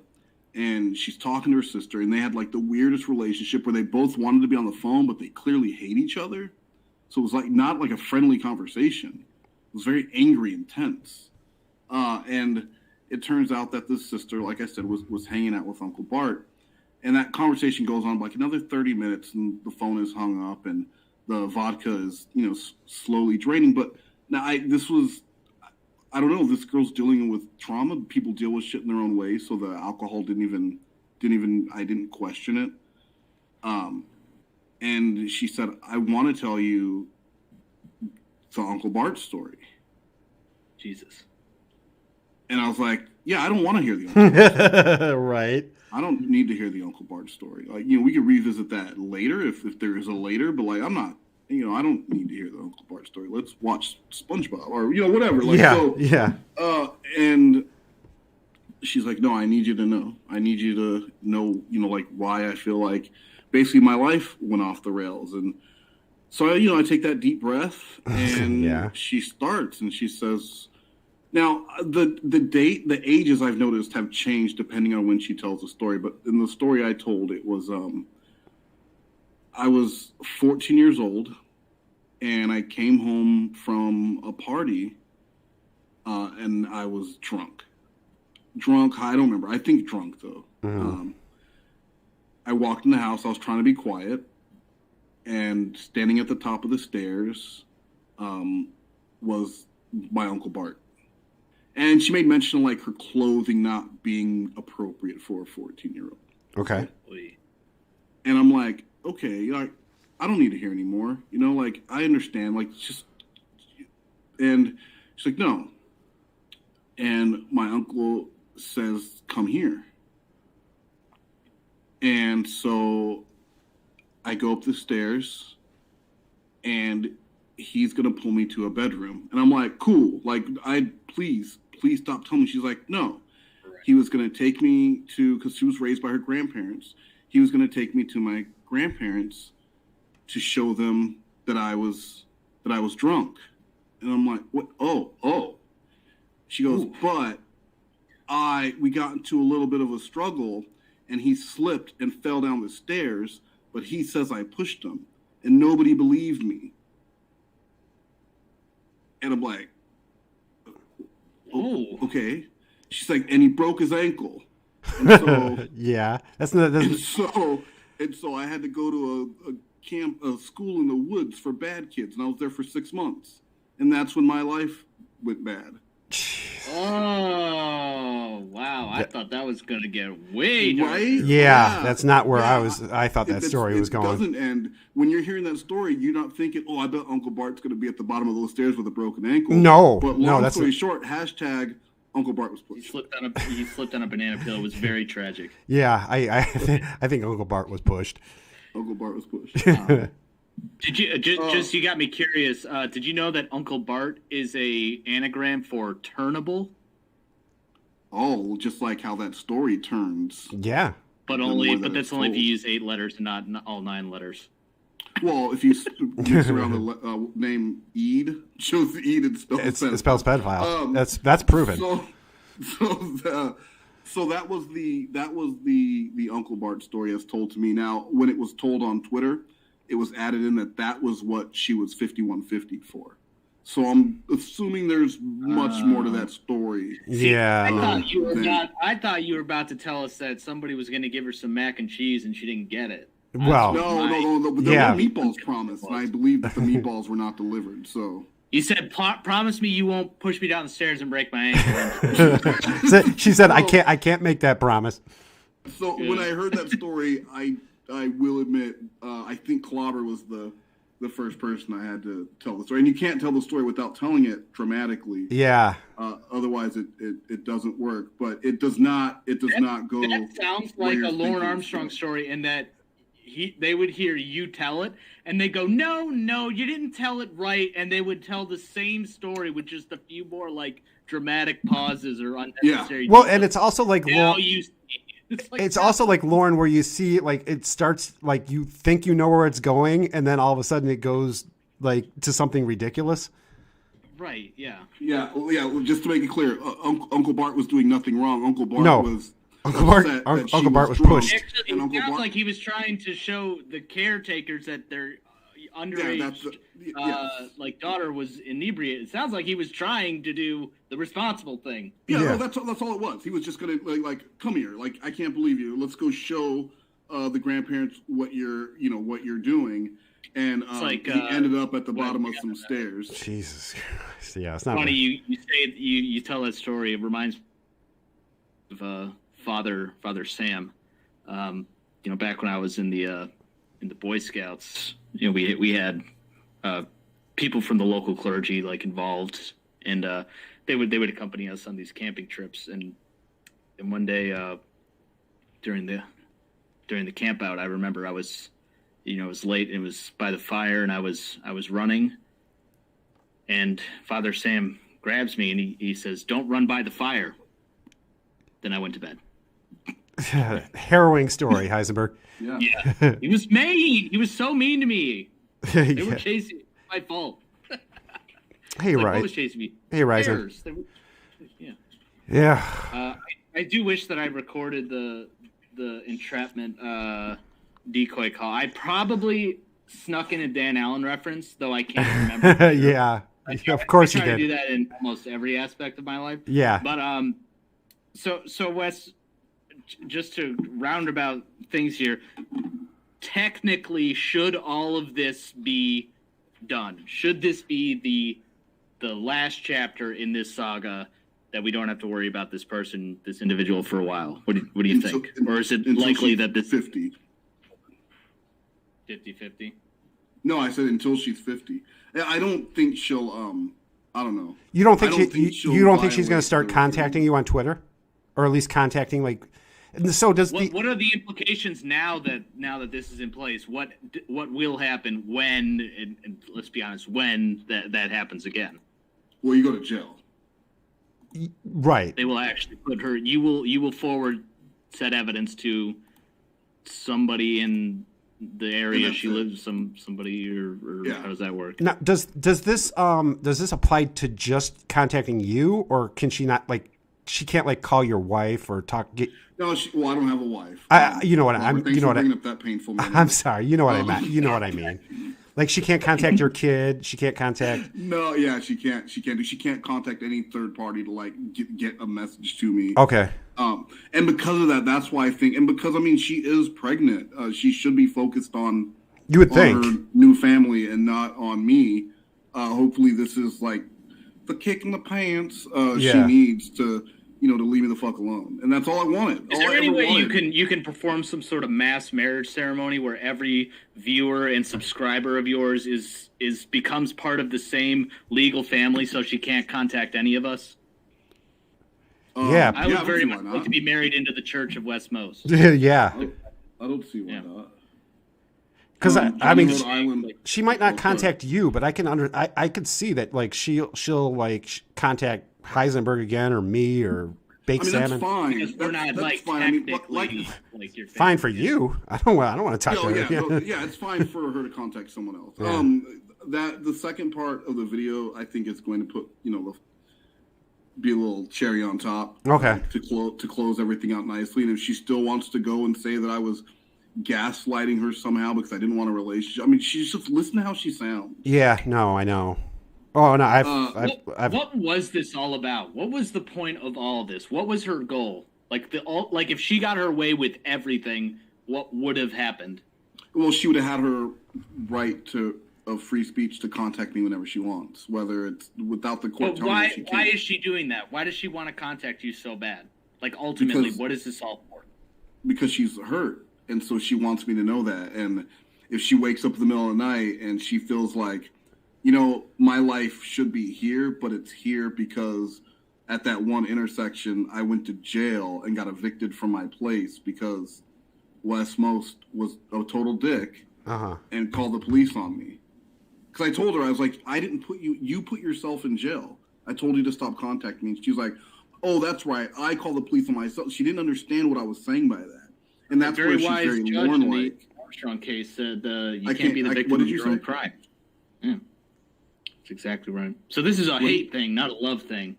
And she's talking to her sister, and they had like the weirdest relationship where they both wanted to be on the phone, but they clearly hate each other. So it was like not like a friendly conversation. It was very angry and tense. And it turns out that this sister, like I said, was hanging out with Uncle Bart. And that conversation goes on like another 30 minutes, and the phone is hung up, and the vodka is slowly draining. But now I don't know. This girl's dealing with trauma. People deal with shit in their own way, so the alcohol didn't even. I didn't question it. And she said, "I want to tell you the Uncle Bart story." Jesus. And I was like, "Yeah, I don't want to hear the Uncle Bart story. Right. I don't need to hear the Uncle Bart story. Like, we could revisit that later if there is a later. But like, I'm not. I don't need to hear the Uncle Bart story. Let's watch SpongeBob or whatever. Like, yeah. And she's like, no, I need you to know. I need you to know, like why I feel like basically my life went off the rails. And so I take that deep breath, and she starts, and she says, now the ages I've noticed have changed depending on when she tells the story. But in the story I told, it was I was 14 years old, and I came home from a party, and I was drunk. I don't remember. I think drunk, though. I walked in the house. I was trying to be quiet, and standing at the top of the stairs was my Uncle Bart. And she made mention of, like, her clothing not being appropriate for a 14-year-old. Okay. And I'm like, okay, I don't need to hear anymore. Like, I understand. Like, just... And she's like, no. And my uncle says, come here. And so I go up the stairs, and he's going to pull me to a bedroom. And I'm like, cool. Like, please stop telling me. She's like, no. He was going to take me to... Because she was raised by her grandparents. He was going to take me to my grandparents to show them that I was drunk. And I'm like, what? Oh. She goes, but we got into a little bit of a struggle, and he slipped and fell down the stairs, but he says I pushed him, and nobody believed me. And I'm like, oh, okay. She's like, and he broke his ankle. And so yeah, And so I had to go to a school in the woods for bad kids, and I was there for 6 months, and that's when my life went bad. Jeez. Oh, wow. I thought that was going to get way darker. Right? Yeah, that's not where Yeah. I thought that story was going. It doesn't end. When you're hearing that story, you're not thinking, oh, I bet Uncle Bart's going to be at the bottom of those stairs with a broken ankle. No, But no, long that's story short, hashtag Uncle Bart was He pushed. slipped on a banana peel. It was very tragic. yeah. I think Uncle Bart was pushed. Uncle Bart was pushed. Did you just you got me curious? Did you know that Uncle Bart is a anagram for turnable? Oh, just like how that story turns. Yeah. But that's only if you use 8 letters and not all 9 letters. Well, if you mix around the name Eid, shows the Eid and spells It spells pedophile. That's proven. So that was the Uncle Bart story as told to me. Now, when it was told on Twitter, it was added in that was what she was 5150 for. So I'm assuming there's much more to that story. Yeah. I thought you were about to tell us that somebody was going to give her some mac and cheese and she didn't get it. Well, No. There were meatballs promised, and I believe that the meatballs were not delivered. So You said, promise me you won't push me down the stairs and break my ankle. she said, I can't make that promise. So when I heard that story, I will admit, I think Clobber was the first person I had to tell the story. And you can't tell the story without telling it dramatically. Yeah. Otherwise, it doesn't work. But it does not go. That sounds where like you're a Lauren thinking Armstrong it's story in that they would hear you tell it, and they go, no, you didn't tell it right. And they would tell the same story with just a few more, like, dramatic pauses or unnecessary. Yeah. Well, and it's also like It's also like Lauren, where you see like it starts like you think you know where it's going, and then all of a sudden it goes like to something ridiculous. Right. Yeah. Yeah. Well, just to make it clear, Uncle Bart was doing nothing wrong. Uncle Bart was. Uncle Bart was pushed. Actually, it sounds like he was trying to show the caretakers that their underage like daughter was inebriated. It sounds like he was trying to do the responsible thing. Yeah. No, that's all it was. He was just gonna like come here. Like, I can't believe you. Let's go show the grandparents what you're doing. And he ended up at the bottom of some stairs. Jesus Christ. Yeah, it's not funny. You tell that story. It reminds me of Father Sam. Back when I was in the Boy Scouts, we had people from the local clergy like involved, and they would accompany us on these camping trips. And one day during the camp out, I remember I was, it was late. It was by the fire, and I was running, and Father Sam grabs me and he says, "Don't run by the fire." Then I went to bed. Harrowing story, Heisenberg. Yeah. He was mean. He was so mean to me. They were chasing me. My fault. Hey, right. What was chasing me? Hey, Ryzen. Yeah. I do wish that I recorded the entrapment decoy call. I probably snuck in a Dan Allen reference, though I can't remember. Yeah. Of course you did. I try to do that in almost every aspect of my life. Yeah. But so Wes, just to roundabout things here, technically, should all of this be done? Should this be the last chapter in this saga, that we don't have to worry about this individual for a while? What do you think? Or is it likely that this 50? 50-50? No, I said until she's 50. I don't think she'll. I don't know. You don't think you don't think she's going to start contacting you on Twitter, or at least contacting like? So does what are the implications now that this is in place? What will happen when? And let's be honest, when that happens again? Well, you go to jail. Right. They will actually put her. You will forward said evidence to somebody in the area she lives. Somebody or how does that work? Now, does this apply to just contacting you, or can she not she can't call your wife or talk? No, I don't have a wife. You know what I'm. Thanks you know for what bringing up that painful memory. I'm sorry. You know what I meant. You know what I mean. Like, she can't contact your kid. She can't contact. No, yeah, she can't. She can't contact any third party to get a message to me. Okay. And because of that, that's why I think, and because she is pregnant, she should be focused on. You would think her new family and not on me. Hopefully, this is the kick in the pants she Yeah. needs to, to leave me the fuck alone. And that's all I wanted. Is all there I any ever way wanted. you can perform some sort of mass marriage ceremony where every viewer and subscriber of yours is becomes part of the same legal family, so she can't contact any of us? Yeah. I would very see much why like not. to be married into the Church of West Most. Yeah. I don't see why Yeah. not. Because I mean, Rhode Island. she might not Oh, sorry. contact you, but I could see that like she'll like contact Heisenberg again or me or Baked I mean, Salmon. that's fine. Because we're not That's like fine. I mean, technically like your Fine family. for you. I don't want to talk Oh, to yeah, her. no, yeah, it's fine for her to contact someone else. Yeah. That the second part of the video, I think, is going to put be a little cherry on top. Okay. To close everything out nicely, and if she still wants to go and say that I was gaslighting her somehow because I didn't want a relationship, I mean, she's just listen to how she sounds. Yeah. No, I know. Oh no, I've What was this all about? What was the point of all of this? What was her goal? Like if she got her way with everything, what would have happened? Well, she would have had her right of free speech to contact me whenever she wants, whether it's without the court But telling her she why can't. is she doing that? Why does she want to contact you so bad? Like ultimately, Because- what is this all for? Because she's hurt, and so she wants me to know that. And if she wakes up in the middle of the night and she feels like, my life should be here, but it's here because at that one intersection I went to jail and got evicted from my place because Wes Most was a total dick and called the police on me. Because I told her, I was like, I didn't put you put yourself in jail. I told you to stop contacting me. And she was like, oh, that's right. I called the police on myself. She didn't understand what I was saying by that. And that's where she's very judge in the Lorne-like. Armstrong case said you I can't be the can't- victim what of did you your own say? crime. Yeah, that's exactly right. So this is a hate thing, not a love thing.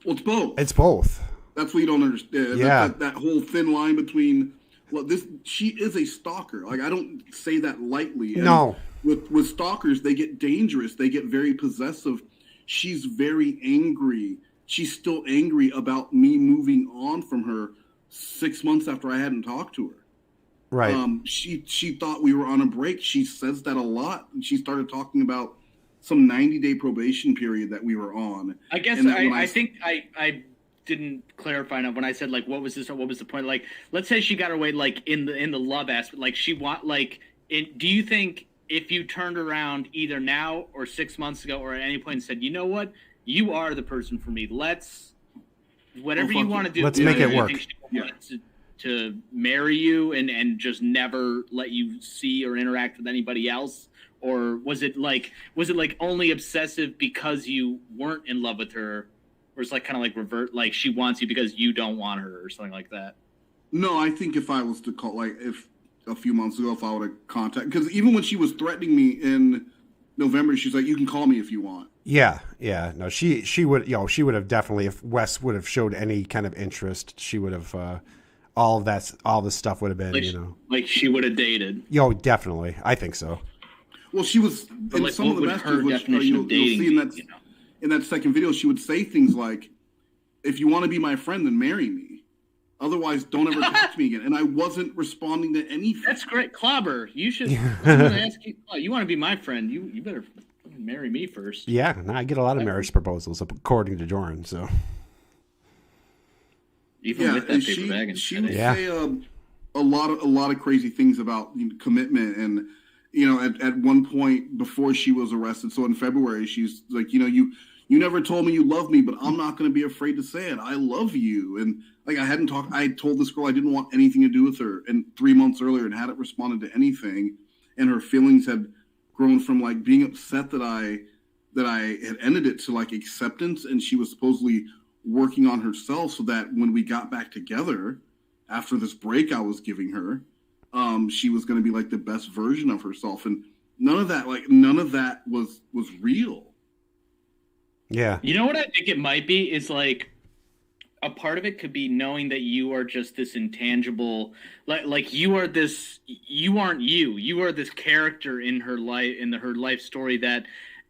Well, it's both. it's both. That's what you don't understand. Yeah. That whole thin line between she is a stalker. Like, I don't say that lightly. And No. With stalkers, they get dangerous. They get very possessive. She's very angry. She's still angry about me moving on from her 6 months after I hadn't talked to her. Right. She thought we were on a break. She says that a lot. She started talking about some 90-day probation period that we were on. I guess And that when I think I didn't clarify enough when I said like what was this or what was the point? Like let's say she got her way like in the love aspect, like she do you think if you turned around either now or 6 months ago or at any point and said, you know what, you are the person for me, let's whatever you want to do, Let's make it you work. think she wanted to marry you and just never let you see or interact with anybody else? Or was it like only obsessive because you weren't in love with her, or it's like kind of like revert, like she wants you because you don't want her or something like that? No, I think if I was to call, like, if a few months ago, if I would have contacted, because even when she was threatening me in November, she's like, "You can call me if you want." Yeah. No, she would, she would have definitely, if Wes would have showed any kind of interest, she would have, all the stuff would have been, Like, like she would have dated. Definitely. I think so. Well, she was But in like, some what of the would her messages, which definition you'll of dating see in be, that you know? in that second video, she would say things like, "If you want to be my friend, then marry me. Otherwise, don't ever talk to me again." And I wasn't responding to anything. That's great, Clobber. You should. I'm gonna ask you. Oh, you want to be my friend? You better marry me first. Yeah. No, I get a lot of marriage proposals according to Joran. So Even with that and paper bag and she would Yeah. say a lot of crazy things about commitment. And at one point before she was arrested, so in February, she's like, you never told me you love me, but I'm not going to be afraid to say it. I love you. And like, I told this girl I didn't want anything to do with her, and 3 months earlier, and hadn't responded to anything, and her feelings had grown from like being upset that I had ended it to like acceptance, and she was supposedly working on herself so that when we got back together after this break I was giving her, she was going to be like the best version of herself. And none of that was real. yeah. You know what I think it might be is like a part of it could be knowing that you are just this intangible, like you are this, you aren't you are this character in her life, in her life story that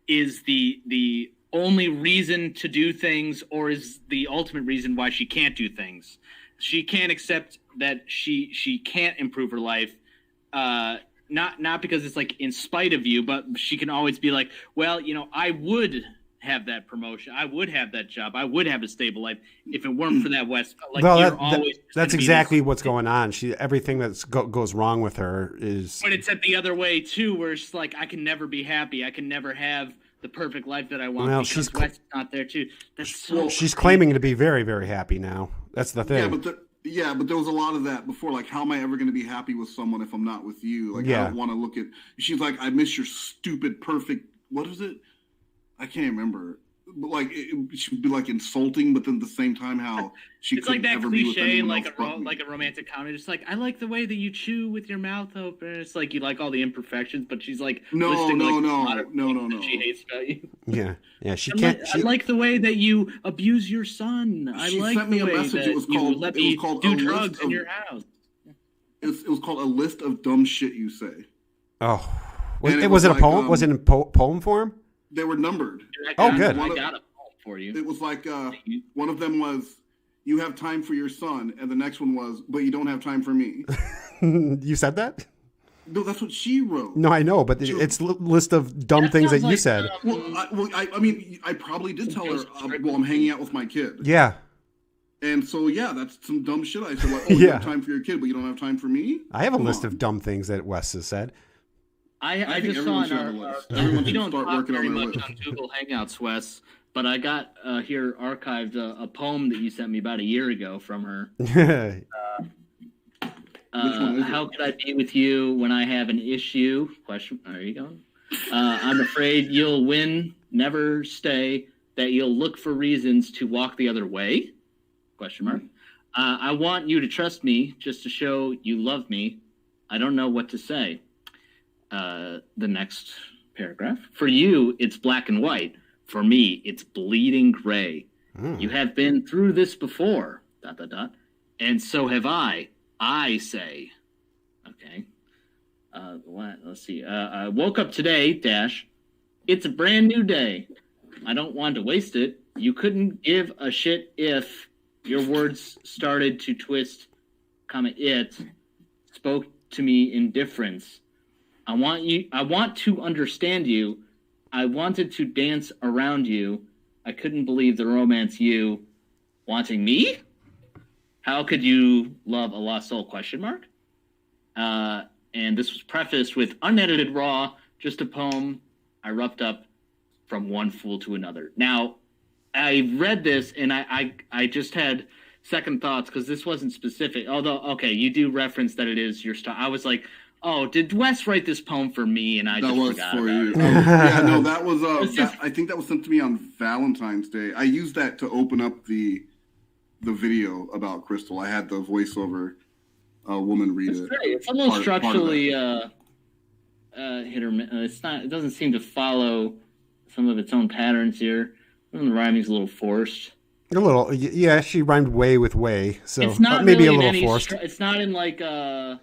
is the only reason to do things, or is the ultimate reason why she can't do things. She can't accept that she can't improve her life, not because it's like in spite of you, but she can always be like, well, I would have that promotion. I would have that job. I would have a stable life if it weren't for that West. Like, well, that's exactly what's going on. Everything that goes wrong with her is. But it's at the other way too, where it's like I can never be happy. I can never have the perfect life that I want because West's not there too. That's so. She's claiming to be very, very happy now. That's the thing. Yeah, but there was a lot of that before. Like, how am I ever going to be happy with someone if I'm not with you? Like, I don't want to look at. She's like, I miss your stupid, perfect. What is it? I can't remember. But like, it should be like insulting, but then at the same time, how she it's couldn't like that ever be with cliche, anyone like a romantic comedy. Just like, I like the way that you chew with your mouth open. It's like you like all the imperfections, but she's like, no. She hates about you. Yeah. She can't. I like the way that you abuse your son. She like sent me the a way message. that It was called. let It was me called do a drugs list in of, your house. It was called a list of dumb shit you say. Oh, it was it a like, poem? Was it in poem form? They were numbered. Good. Oh, I good. got a poem for you. It was like one of them was, "You have time for your son," and the next one was, "But you don't have time for me." You said that? No, that's what she wrote. No, I know, but it's a list of dumb things that you said. I mean, I probably did tell her, "Well, I'm hanging out with my kid." Yeah. And so, yeah, that's some dumb shit I said. Like, you have time for your kid, but you don't have time for me? I have a list of dumb things that Wes has said. I just saw on our we don't talk very much on Google Hangouts, Wes, but I got here archived a poem that you sent me about a year ago from her. How could I be with you when I have an issue? There you go. I'm afraid you'll win, never stay, that you'll look for reasons to walk the other way? ? I want you to trust me just to show you love me. I don't know what to say. The next paragraph. For you, it's black and white. For me, it's bleeding gray. You have been through this before, ... And so have I say. Okay. Let's see. I woke up today, ... It's a brand new day. I don't want to waste it. You couldn't give a shit if your words started to twist, it spoke to me in difference. I want to understand you. I wanted to dance around you. I couldn't believe the romance you wanting me? How could you love a lost soul? ? And this was prefaced with unedited raw, just a poem I roughed up from one fool to another. Now, I read this and I just had second thoughts because this wasn't specific. Although, okay, you do reference that it is your style. I was like, oh, did Wes write this poem for me? And I just forgot about it. Yeah, no, that was. I think that was sent to me on Valentine's Day. I used that to open up the video about Kristal. I had the voiceover woman read it. Great. It's a little structurally hit or miss. It's not. It doesn't seem to follow some of its own patterns here. The rhyming's a little forced. A little, yeah. She rhymed way with way, so it's not maybe really a little forced. It's not in like a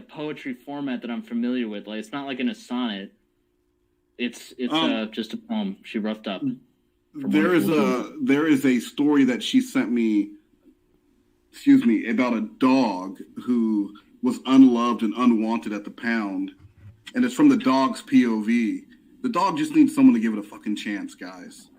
poetry format that I'm familiar with. Like it's not like in a sonnet. It's just a poem she roughed up. There is a story that she sent me. Excuse me, about a dog who was unloved and unwanted at the pound, and it's from the dog's POV. The dog just needs someone to give it a fucking chance, guys.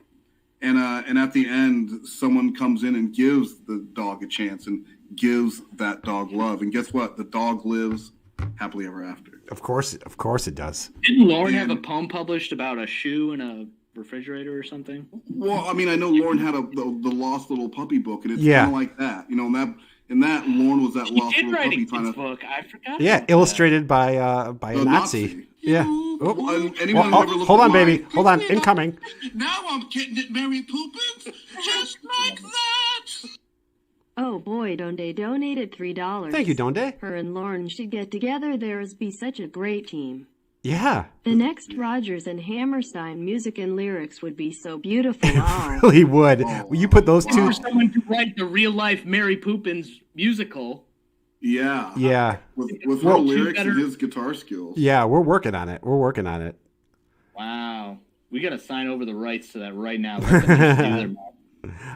And at the end, someone comes in and gives the dog a chance and gives that dog love. And guess what? The dog lives happily ever after. Of course it does. Didn't Lauren have a poem published about a shoe in a refrigerator or something? Well, I mean, I know Lauren had the Lost Little Puppy book, and it's kind of like that. You know, in that Lauren was that Lost Little Puppy kind of book. I forgot. Yeah, illustrated by a Nazi. Yeah. Hold on, baby. Hold on. Incoming. Now I'm getting it, Mary Poopins. Just like that. Oh boy, Donde donated $3. Thank you, Donde. Her and Lauren should get together. There's be such a great team. Yeah. The next Rogers and Hammerstein music and lyrics would be so beautiful. It really would. You put those two. For someone to write the real life Mary Poopins musical. Yeah. Yeah. With her lyrics and his guitar skills. Yeah, we're working on it. Wow. We got to sign over the rights to that right now.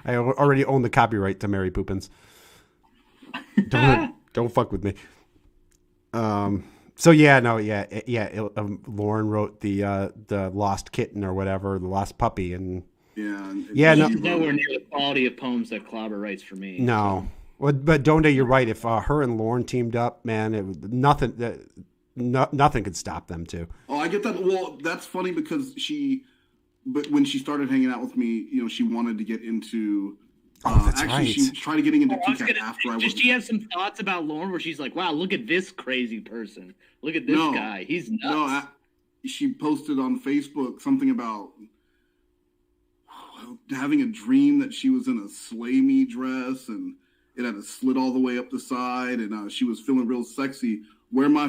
I already own the copyright to Mary Poopins. Don't fuck with me. So yeah, no, yeah. Lauren wrote the lost kitten or whatever, the lost puppy, and yeah, no, nowhere near the quality of poems that Clobber writes for me. no. So. Well, but Donde, you're right. If her and Lauren teamed up, man, nothing could stop them too. Oh, I get that. Well, that's funny because but when she started hanging out with me, she wanted to get into. That's actually, right. she tried getting into TCAT after I was. Does she have some thoughts about Lauren where she's like, "Wow, look at this crazy person. Look at this guy. He's nuts." No, she posted on Facebook something about having a dream that she was in a slay me dress and it had a slit all the way up the side, and she was feeling real sexy. Where's my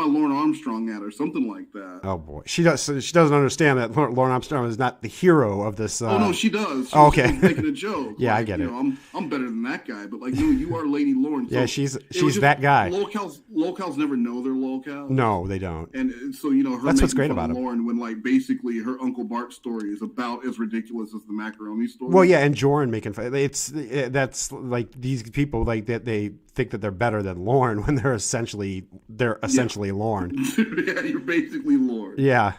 Lauren Armstrong at, or something like that? Oh boy, she doesn't understand that Lauren Armstrong is not the hero of this. Oh no, she does. She okay, was making a joke. Yeah, I get it. I'm better than that guy, but no, you are Lady Lauren. So yeah, she's that guy. Locals never know their locales. No, they don't. And so her. That's what's great about him. Lauren, when basically her Uncle Bart story is about as ridiculous as the macaroni story. Well, yeah, and Joran making fun. That's like these people like that they think that they're better than Lauren when they're essentially Lauren. Yeah, you're basically Lauren. Yeah.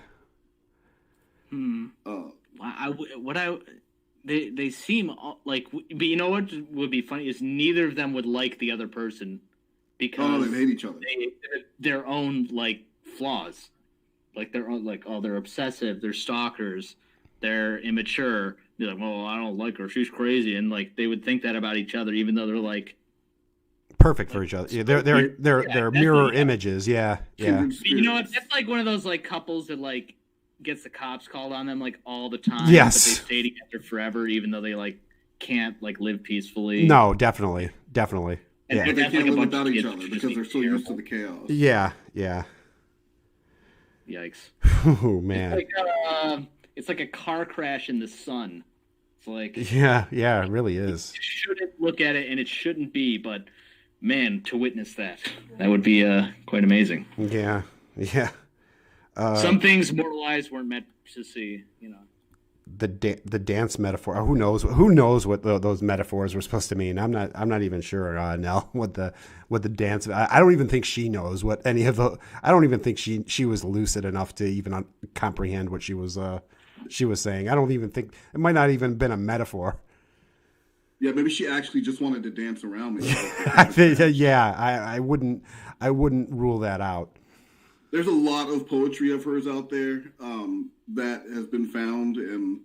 They seem like, but you know what would be funny is neither of them would like the other person because they hate each other. Their own flaws, they're obsessive, they're stalkers, they're immature. They're like, well, I don't like her, she's crazy, and they would think that about each other, even though they're perfect for each other. Yeah, they're mirror images. Yeah. But you know what? That's like one of those couples that gets the cops called on them all the time. Yes. But they stay together forever, even though they can't live peacefully. No, definitely. And Yeah. But they can't live without each kids other who because just they're so need used to terrible. the chaos. Yeah. Yikes! Oh man. It's like a car crash in the sun. It's Yeah, it really is. You shouldn't look at it, and it shouldn't be, but man, to witness that would be quite amazing. Yeah. Some things mortal eyes weren't meant to see, The dance metaphor. Who knows what those metaphors were supposed to mean? I'm not even sure, Nell, what the dance. I don't even think she knows what any of the. I don't even think she was lucid enough to even comprehend what she was saying. I don't even think it might not even been a metaphor. Yeah, maybe she actually just wanted to dance around me. I think, I wouldn't rule that out. There's a lot of poetry of hers out there that has been found in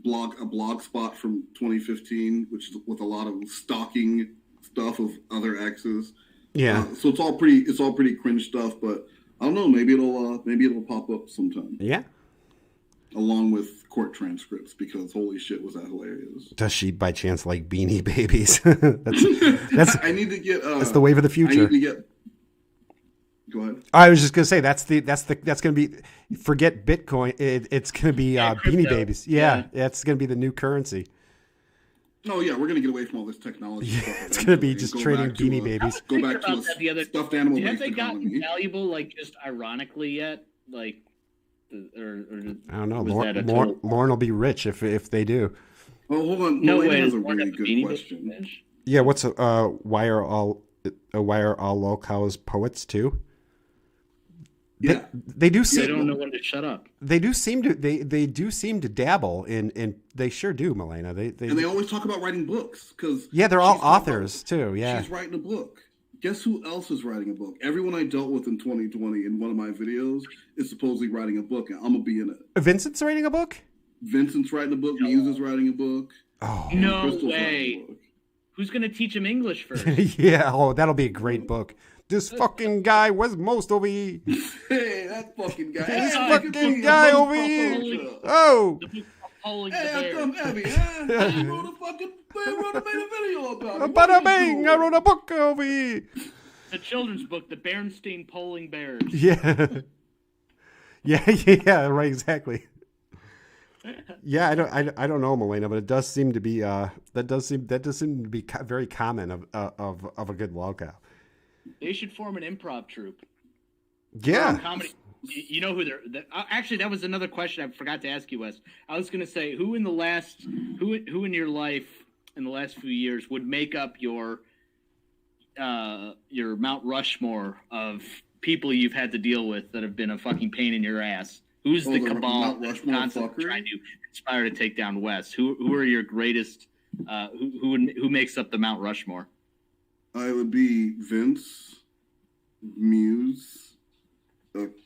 a blog spot from 2015, which is with a lot of stalking stuff of other exes. Yeah. So it's all pretty cringe stuff, but I don't know. Maybe it'll pop up sometime. Yeah. Along with court transcripts, because holy shit, was that hilarious. Does she by chance like Beanie Babies? that's I need to get that's the wave of the future. I need to get. Go ahead. I was just gonna say that's gonna be, forget Bitcoin. It's gonna be Beanie Babies. Yeah, it's gonna be the new currency. Oh yeah, we're gonna get away from all this technology. Yeah, it's gonna be just trading Beanie Babies. Go back to a stuffed animal. Have they gotten valuable just ironically yet? Or I don't know. Lauren will be rich if they do. Oh, hold on. No Lauren way. has a really good question. Yeah, why are all locals poets too? Yeah, they do seem. They don't know when to shut up. They do seem to. They do seem to dabble in. They sure do, Milena. And they always talk about writing books because. Yeah, they're all authors too. Yeah, she's writing a book. Guess who else is writing a book? Everyone I dealt with in 2020 in one of my videos is supposedly writing a book, and I'm gonna be in it. Vincent's writing a book. Vincent's writing a book. Muse is writing a book. Oh no way! Who's gonna teach him English first? Yeah. Oh, that'll be a great book. This fucking guy was Moast over here. Hey, that fucking guy. This fucking guy over here. Oh. Hey, I'm Abby. I wrote made a video about it. Bada bang! I wrote a book over here. The children's book, The Bernstein Polling Bears. Yeah. Yeah, right, exactly. Yeah, I don't know, Milena, but it does seem to be that does seem to be very common of a good lolcow. They should form an improv troupe. Yeah. Comedy. You know who they're. Actually, that was another question I forgot to ask you, Wes. I was going to say, who in your life in the last few years would make up your your Mount Rushmore of people you've had to deal with that have been a fucking pain in your ass. Who's the cabal Mount that's Rushmore constantly fucker? trying to inspire to take down Wes? Who are your greatest? Who makes up the Mount Rushmore? It would be Vince, Muse,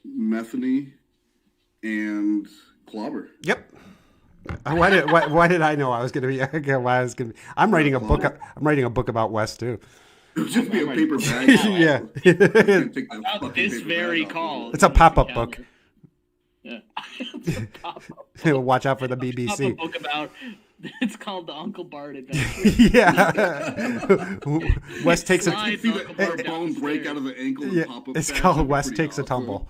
Methany, and Clobber. Yep. Why did I know I was going to be? Why I was going to? I'm writing a book. I'm writing a book about Wes too. It would just be a paper bag. Yeah. About this very call. It's a pop-up book. Yeah. Watch out for the BBC. Pop-up book about. It's called the Uncle Bart Adventure. Yeah. Wes takes a. Slides See Uncle the Bart bone break downstairs. out of the ankle and Yeah, pop up. it's back. called That'd be Wes pretty Takes a awesome. Tumble.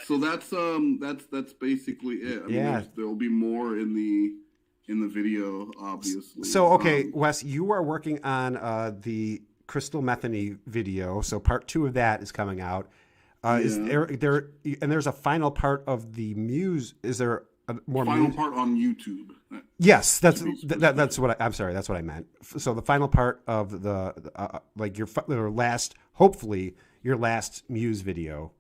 So that's basically it. I mean, Yeah. there'll be more in the video, obviously. So okay, Wes, you are working on the Kristal Methany video. So part 2 of that is coming out. Is there and there's a final part of the Muse? Is there a more final Muse? part on YouTube. Yes, that's what I'm sorry. That's what I meant. So the final part of the like your last, hopefully your last Muse video.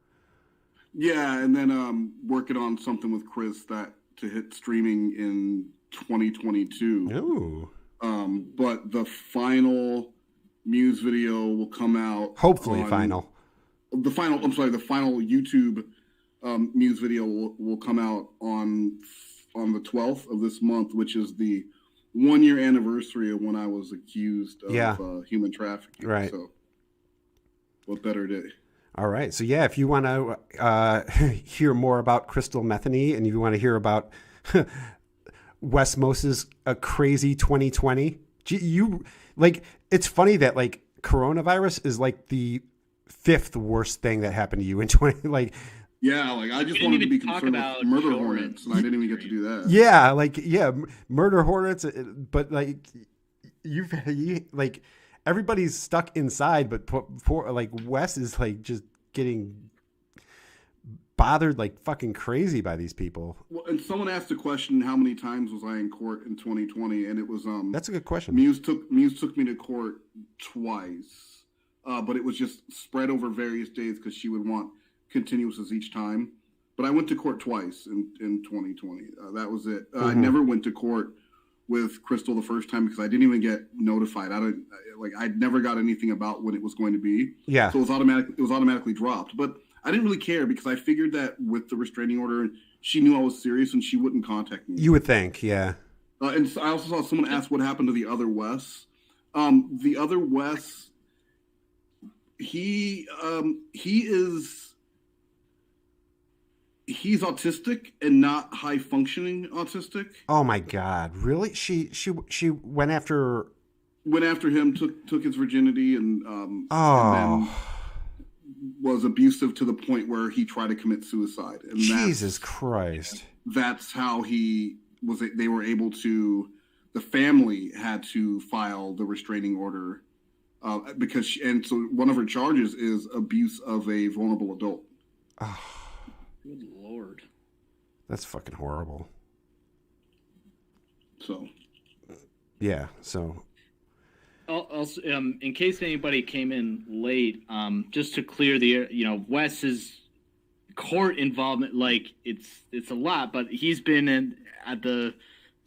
Yeah, and then working on something with Chris that to hit streaming in 2022. Ooh. But the final Muse video will come out. Hopefully on- final. The final YouTube Muse video will come out on the 12th of this month, which is the 1-year anniversary of when I was accused of human trafficking. Right. So, what better day? All right. So yeah, if you want to hear more about Kristal Methany and you want to hear about Wes Moast's crazy 2020, it's funny that like coronavirus is like the 5th worst thing that happened to you in 20 like. Yeah, like I just didn't wanted to be even talk concerned about with murder children. hornets, and I didn't even get to do that. Yeah, murder hornets, but like you like everybody's stuck inside, but poor like Wes is like just getting bothered like fucking crazy by these people. Well, and someone asked the question, how many times was I in court in 2020? And it was That's a good question. Muse took me to court twice, but it was just spread over various days because she would want continuouses each time. But I went to court twice in 2020. That was it. I never went to court with Kristal the first time because I didn't even get notified. I never got anything about when it was going to be. Yeah. So it was automatically dropped. But I didn't really care because I figured that with the restraining order, she knew I was serious and she wouldn't contact me. You would think, yeah. And so I also saw someone ask what happened to the other Wes. The other Wes, he's autistic and not high functioning autistic. Oh my God, really? She went after him, took his virginity, and then was abusive to the point where he tried to commit suicide. And Jesus Christ! That's how he was. They were able to. The family had to file the restraining order because, and so one of her charges is abuse of a vulnerable adult. Oh, Good Lord. that's fucking horrible. So, yeah. So Also, in case anybody came in late, just to clear the air, Wes's court involvement, like it's a lot, but he's been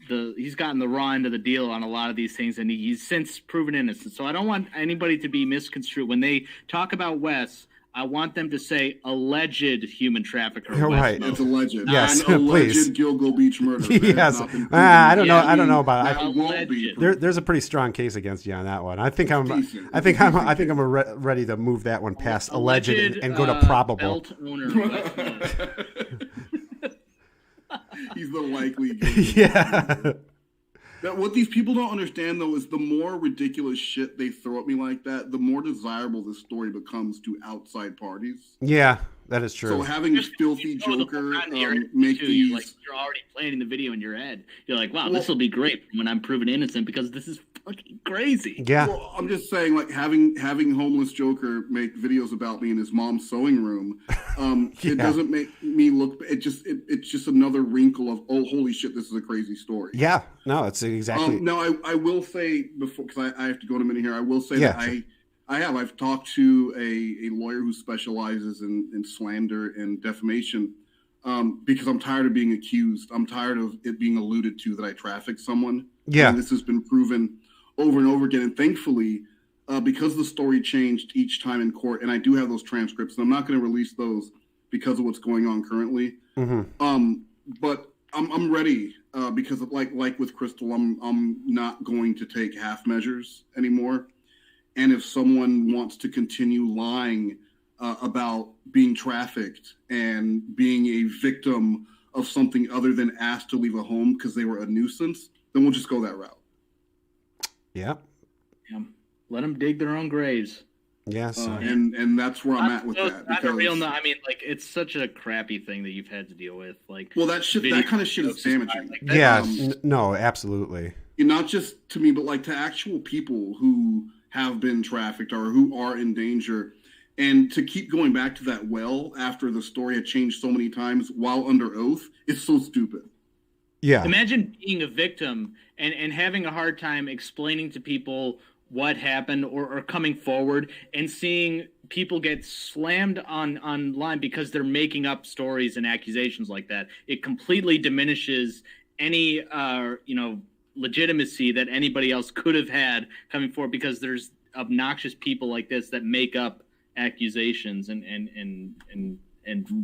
he's gotten the raw end of the deal on a lot of these things, and he's since proven innocent. So I don't want anybody to be misconstrued when they talk about Wes. I want them to say alleged human trafficker. You're Wes right. Moast. it's alleged. Yes, An alleged please. Gilgo Beach murder. That has yes. not been proven. I don't know. Yeah, I don't know about it. That won't be Alleged. There's a pretty strong case against you on that one. I think I'm decent. ready to move that one past alleged and go to probable. Belt owner Wes Moast. He's the likely guilty. Yeah. That what these people don't understand though is the more ridiculous shit they throw at me like that, the more desirable this story becomes to outside parties. Yeah, that is true. So having Just filthy you know the Joker whole time you're in make too, these you're already planning the video in your head. You're like, wow, this will be great when I'm proven innocent because this is fucking crazy. Yeah. Well, I'm just saying, like having homeless Joker make videos about me in his mom's sewing room, it doesn't make me look. It's just another wrinkle of, oh, holy shit, this is a crazy story. Yeah. No, it's exactly. No, I will say before, because I have to go in a minute here. I will say that sure. I've talked to a lawyer who specializes in slander and defamation, because I'm tired of being accused. I'm tired of it being alluded to that I trafficked someone. Yeah. And this has been proven over and over again. And thankfully, because the story changed each time in court, and I do have those transcripts, and I'm not going to release those because of what's going on currently. Mm-hmm. But I'm ready, because of, like with Kristal, I'm not going to take half measures anymore. And if someone wants to continue lying about being trafficked and being a victim of something other than asked to leave a home because they were a nuisance, then we'll just go that route. Yeah. Let them dig their own graves. Yeah. So. And that's where I'm at with that. Because, I mean, like, it's such a crappy thing that you've had to deal with. Like, well, that kind of shit is damaging. Like that, no, absolutely. Not just to me, but like to actual people who have been trafficked or who are in danger. And to keep going back to that well after the story had changed so many times while under oath, it's so stupid. Yeah. Imagine being a victim and having a hard time explaining to people what happened or coming forward and seeing people get slammed online because they're making up stories and accusations like that. It completely diminishes any legitimacy that anybody else could have had coming forward, because there's obnoxious people like this that make up accusations and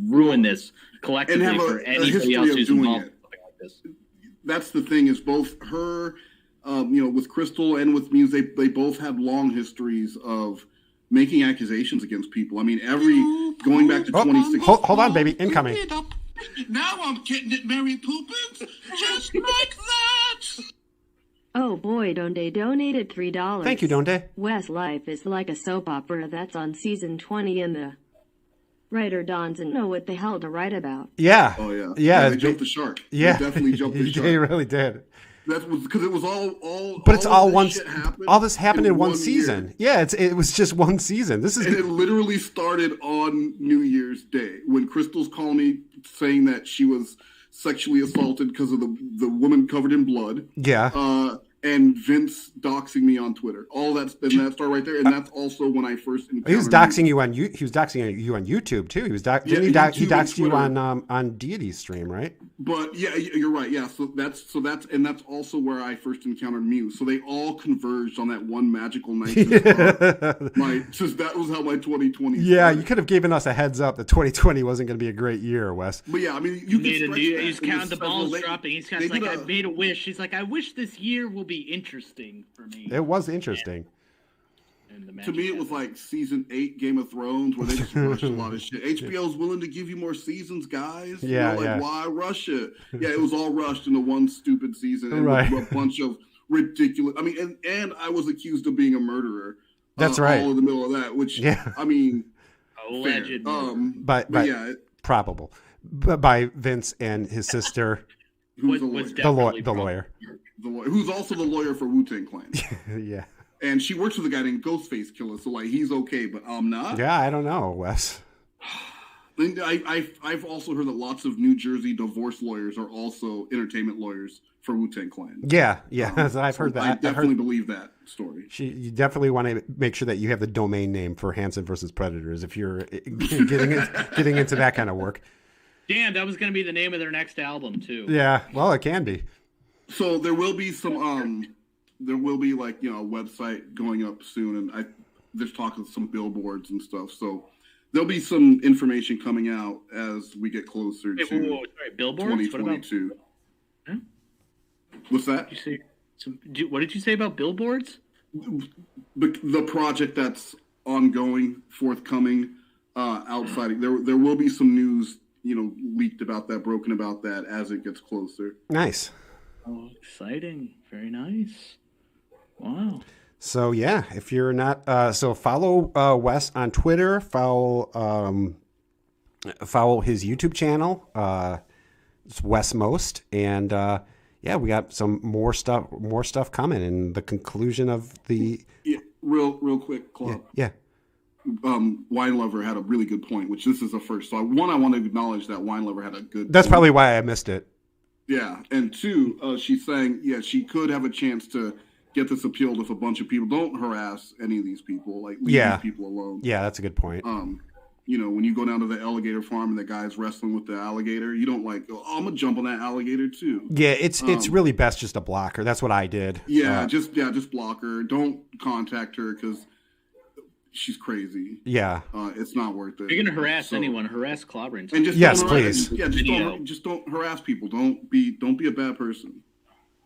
ruin this collectively for anybody else who's involved in something like this. That's the thing, is both her, with Kristal and with Muse, they both had long histories of making accusations against people. I mean, going back to 2016. Hold on, baby, incoming. Now I'm getting it, Mary Poopins, just like that. Oh boy, Donde donated $3. Thank you, Donde. Wes life is like a soap opera that's on season 20 and the writer doesn't know what the hell to write about. Yeah. Oh, yeah. Yeah. They jumped the shark. Yeah. They definitely jumped the shark. They really did. That was because it was all. But it's all one. All this happened in one season. Year. Yeah, it was just one season. This is. And it literally started on New Year's Day when Kristal's calling me saying that she was sexually assaulted because of the woman covered in blood. Yeah. And Vince doxing me on Twitter. All that's been that start right there, and that's also when I first encountered. He was doxing you on YouTube too. He was he doxed you on Deity's stream, right? But yeah, you're right. Yeah, so that's also where I first encountered Muse. So they all converged on that one magical night. Since that was how my 2020. Yeah, you could have given us a heads up that 2020 wasn't going to be a great year, Wes. But yeah, I mean, he's counting the balls dropping. He's kind of like, I made a wish. He's like, I wish this year will be interesting for me. It was interesting. To me, it was like season 8 Game of Thrones, where they just rushed a lot of shit. HBO's willing to give you more seasons, guys. Yeah, why rush it? Yeah, it was all rushed into one stupid season, and right. with a bunch of ridiculous. I mean, and I was accused of being a murderer. That's right. All in the middle of that, which I mean, alleged. But yeah, probable. By Vince and his sister, who's the lawyer, who's also the lawyer for Wu-Tang Clan. Yeah. And she works with a guy named Ghostface Killer, so like he's okay, but I'm not. Yeah, I don't know, Wes. I've also heard that lots of New Jersey divorce lawyers are also entertainment lawyers for Wu-Tang Clan. Yeah, I've heard that. I definitely believe that story. You definitely want to make sure that you have the domain name for Hanson versus Predators if you're getting into that kind of work. Damn, that was going to be the name of their next album too. Yeah, well, it can be. So there will be some there will be like, a website going up soon, and there's talk of some billboards and stuff. So there'll be some information coming out as we get closer to billboards? 2022. What's that? What did you say about billboards? The project that's ongoing, forthcoming, outside. There will be some news, leaked about that, broken about that as it gets closer. Nice. Oh, exciting! Very nice. Wow. So yeah, if you're not, follow Wes on Twitter. Follow his YouTube channel. It's Wes Moast, and yeah, we got some more stuff coming, and the conclusion of the real quick, Club. Yeah. Wine Lover had a really good point, which this is the first. So I want to acknowledge that Wine Lover had a good. That's point. probably why I missed it. Yeah, and two, she's saying, she could have a chance to get this appealed if a bunch of people don't harass any of these people, like leave these people alone. Yeah, that's a good point. When you go down to the alligator farm and the guy's wrestling with the alligator, you don't go, I'm gonna jump on that alligator too. Yeah, it's really best just to block her. That's what I did. Just block her. Don't contact her because she's crazy. Yeah, it's not worth it. If you're gonna harass anyone, harass clobbering. And just yes, please. Just don't harass people. Don't be a bad person.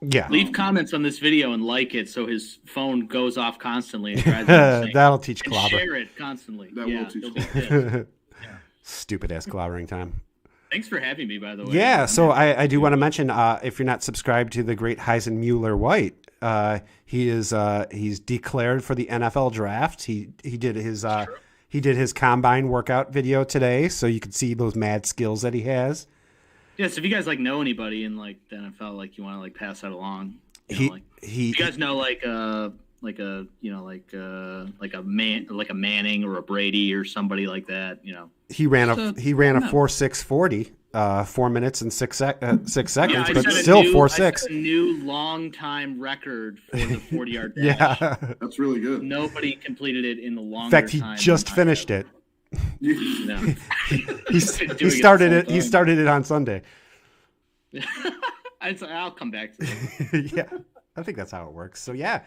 Yeah. Leave comments on this video and like it so his phone goes off constantly. And drives him insane. That'll teach and clobber. Share it constantly. That will teach clobber. Stupid ass clobbering time. Thanks for having me, by the way. Yeah, so I do want to mention if you're not subscribed to the great Heisenmuller White, he's declared for the NFL draft. He did his combine workout video today, so you can see those mad skills that he has. Yeah, so if you guys know anybody in the NFL, you want to pass that along. You guys know a Manning or a Brady or somebody like that. He ran a 4.640, 4 minutes and 6 seconds, but still 4.6. A new long-time record for the 40-yard dash. Yeah, that's really good. Nobody completed it in the longer. In fact, he just finished it. No. he started it. He started it on Sunday. I'll come back to that. Yeah, I think that's how it works. So yeah,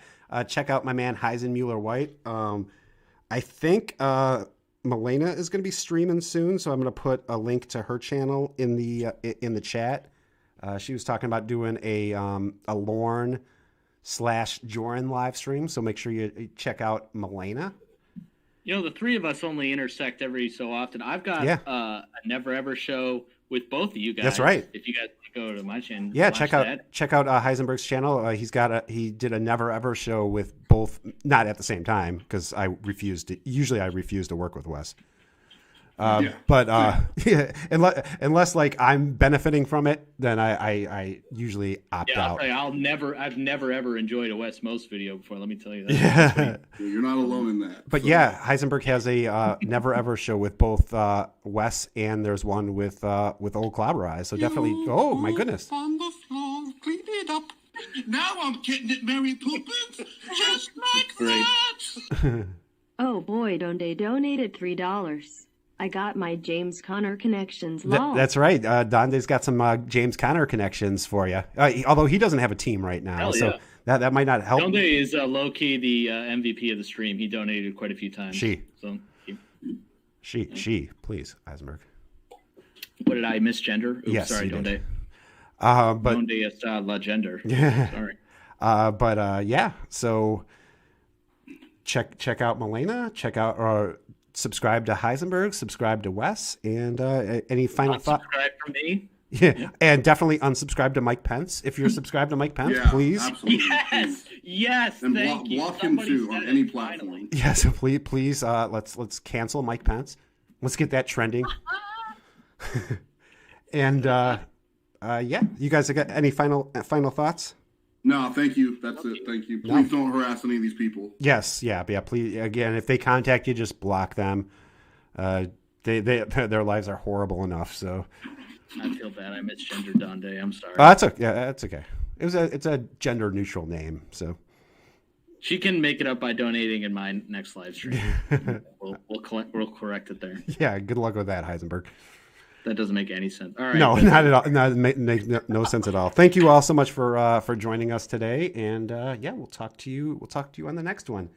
check out my man Heisenmuller White. I think Milena is going to be streaming soon, so I'm going to put a link to her channel in the chat. She was talking about doing a Lorne/Joran live stream, so make sure you check out Milena. The three of us only intersect every so often. I've got a Never Ever show with both of you guys. That's right. If you guys go to my channel, check out Heisenberg's channel. He did a Never Ever show with both, not at the same time because I refuse to work with Wes. But unless I'm benefiting from it, then I usually opt out. I've never ever enjoyed a West Moast video before. Let me tell you that. Yeah. You're not alone in that. But Heisenberg has a Never Ever show with both Wes and there's one with Old Clobber Eyes. So definitely. Oh my goodness. On the floor, clean it up. Now I'm getting it, Mary Poppins, just like that. Oh boy, Donde donated $3. I got my James Conner connections. That's right. Donde's got some James Conner connections for you. Although he doesn't have a team right now, so that might not help. Donde is low key the MVP of the stream. He donated quite a few times. She, please, Eisenberg. What did I misgender? Oops, yes, sorry, Donde. But Donde es la gender. Sorry. So check out Milena. Check out subscribe to Heisenberg, subscribe to Wes, and any final thought? Subscribe for me. Yeah, and definitely unsubscribe to Mike Pence. If you're subscribed to Mike Pence, please. Absolutely. Yes, and thank you. block him too on any platform. Finally. Yeah, so please, let's cancel Mike Pence. Let's get that trending. And you guys got any final thoughts? No, thank you. That's it. Thank you. Please don't harass any of these people. Yes, yeah. Please, again, if they contact you, just block them. Their lives are horrible enough. So I feel bad. I misgendered Donde. I'm sorry. That's okay. Yeah, that's okay. It's a gender neutral name. So she can make it up by donating in my next live stream. We'll correct it there. Yeah. Good luck with that, Heisenberg. That doesn't make any sense. All right. No, not at all. No sense at all. Thank you all so much for joining us today, and we'll talk to you. We'll talk to you on the next one.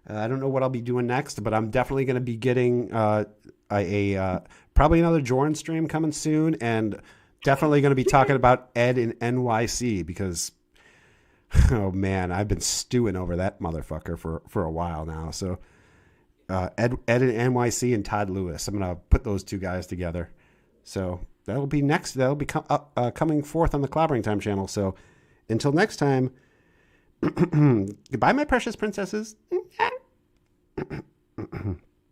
I don't know what I'll be doing next, but I'm definitely going to be getting probably another Joran stream coming soon, and definitely going to be talking about Ed in NYC because, oh man, I've been stewing over that motherfucker for a while now. So Ed in NYC and Todd Lewis, I'm going to put those two guys together. So that'll be next. That'll be coming forth on the Clobbering Time channel. So until next time, goodbye, my precious princesses.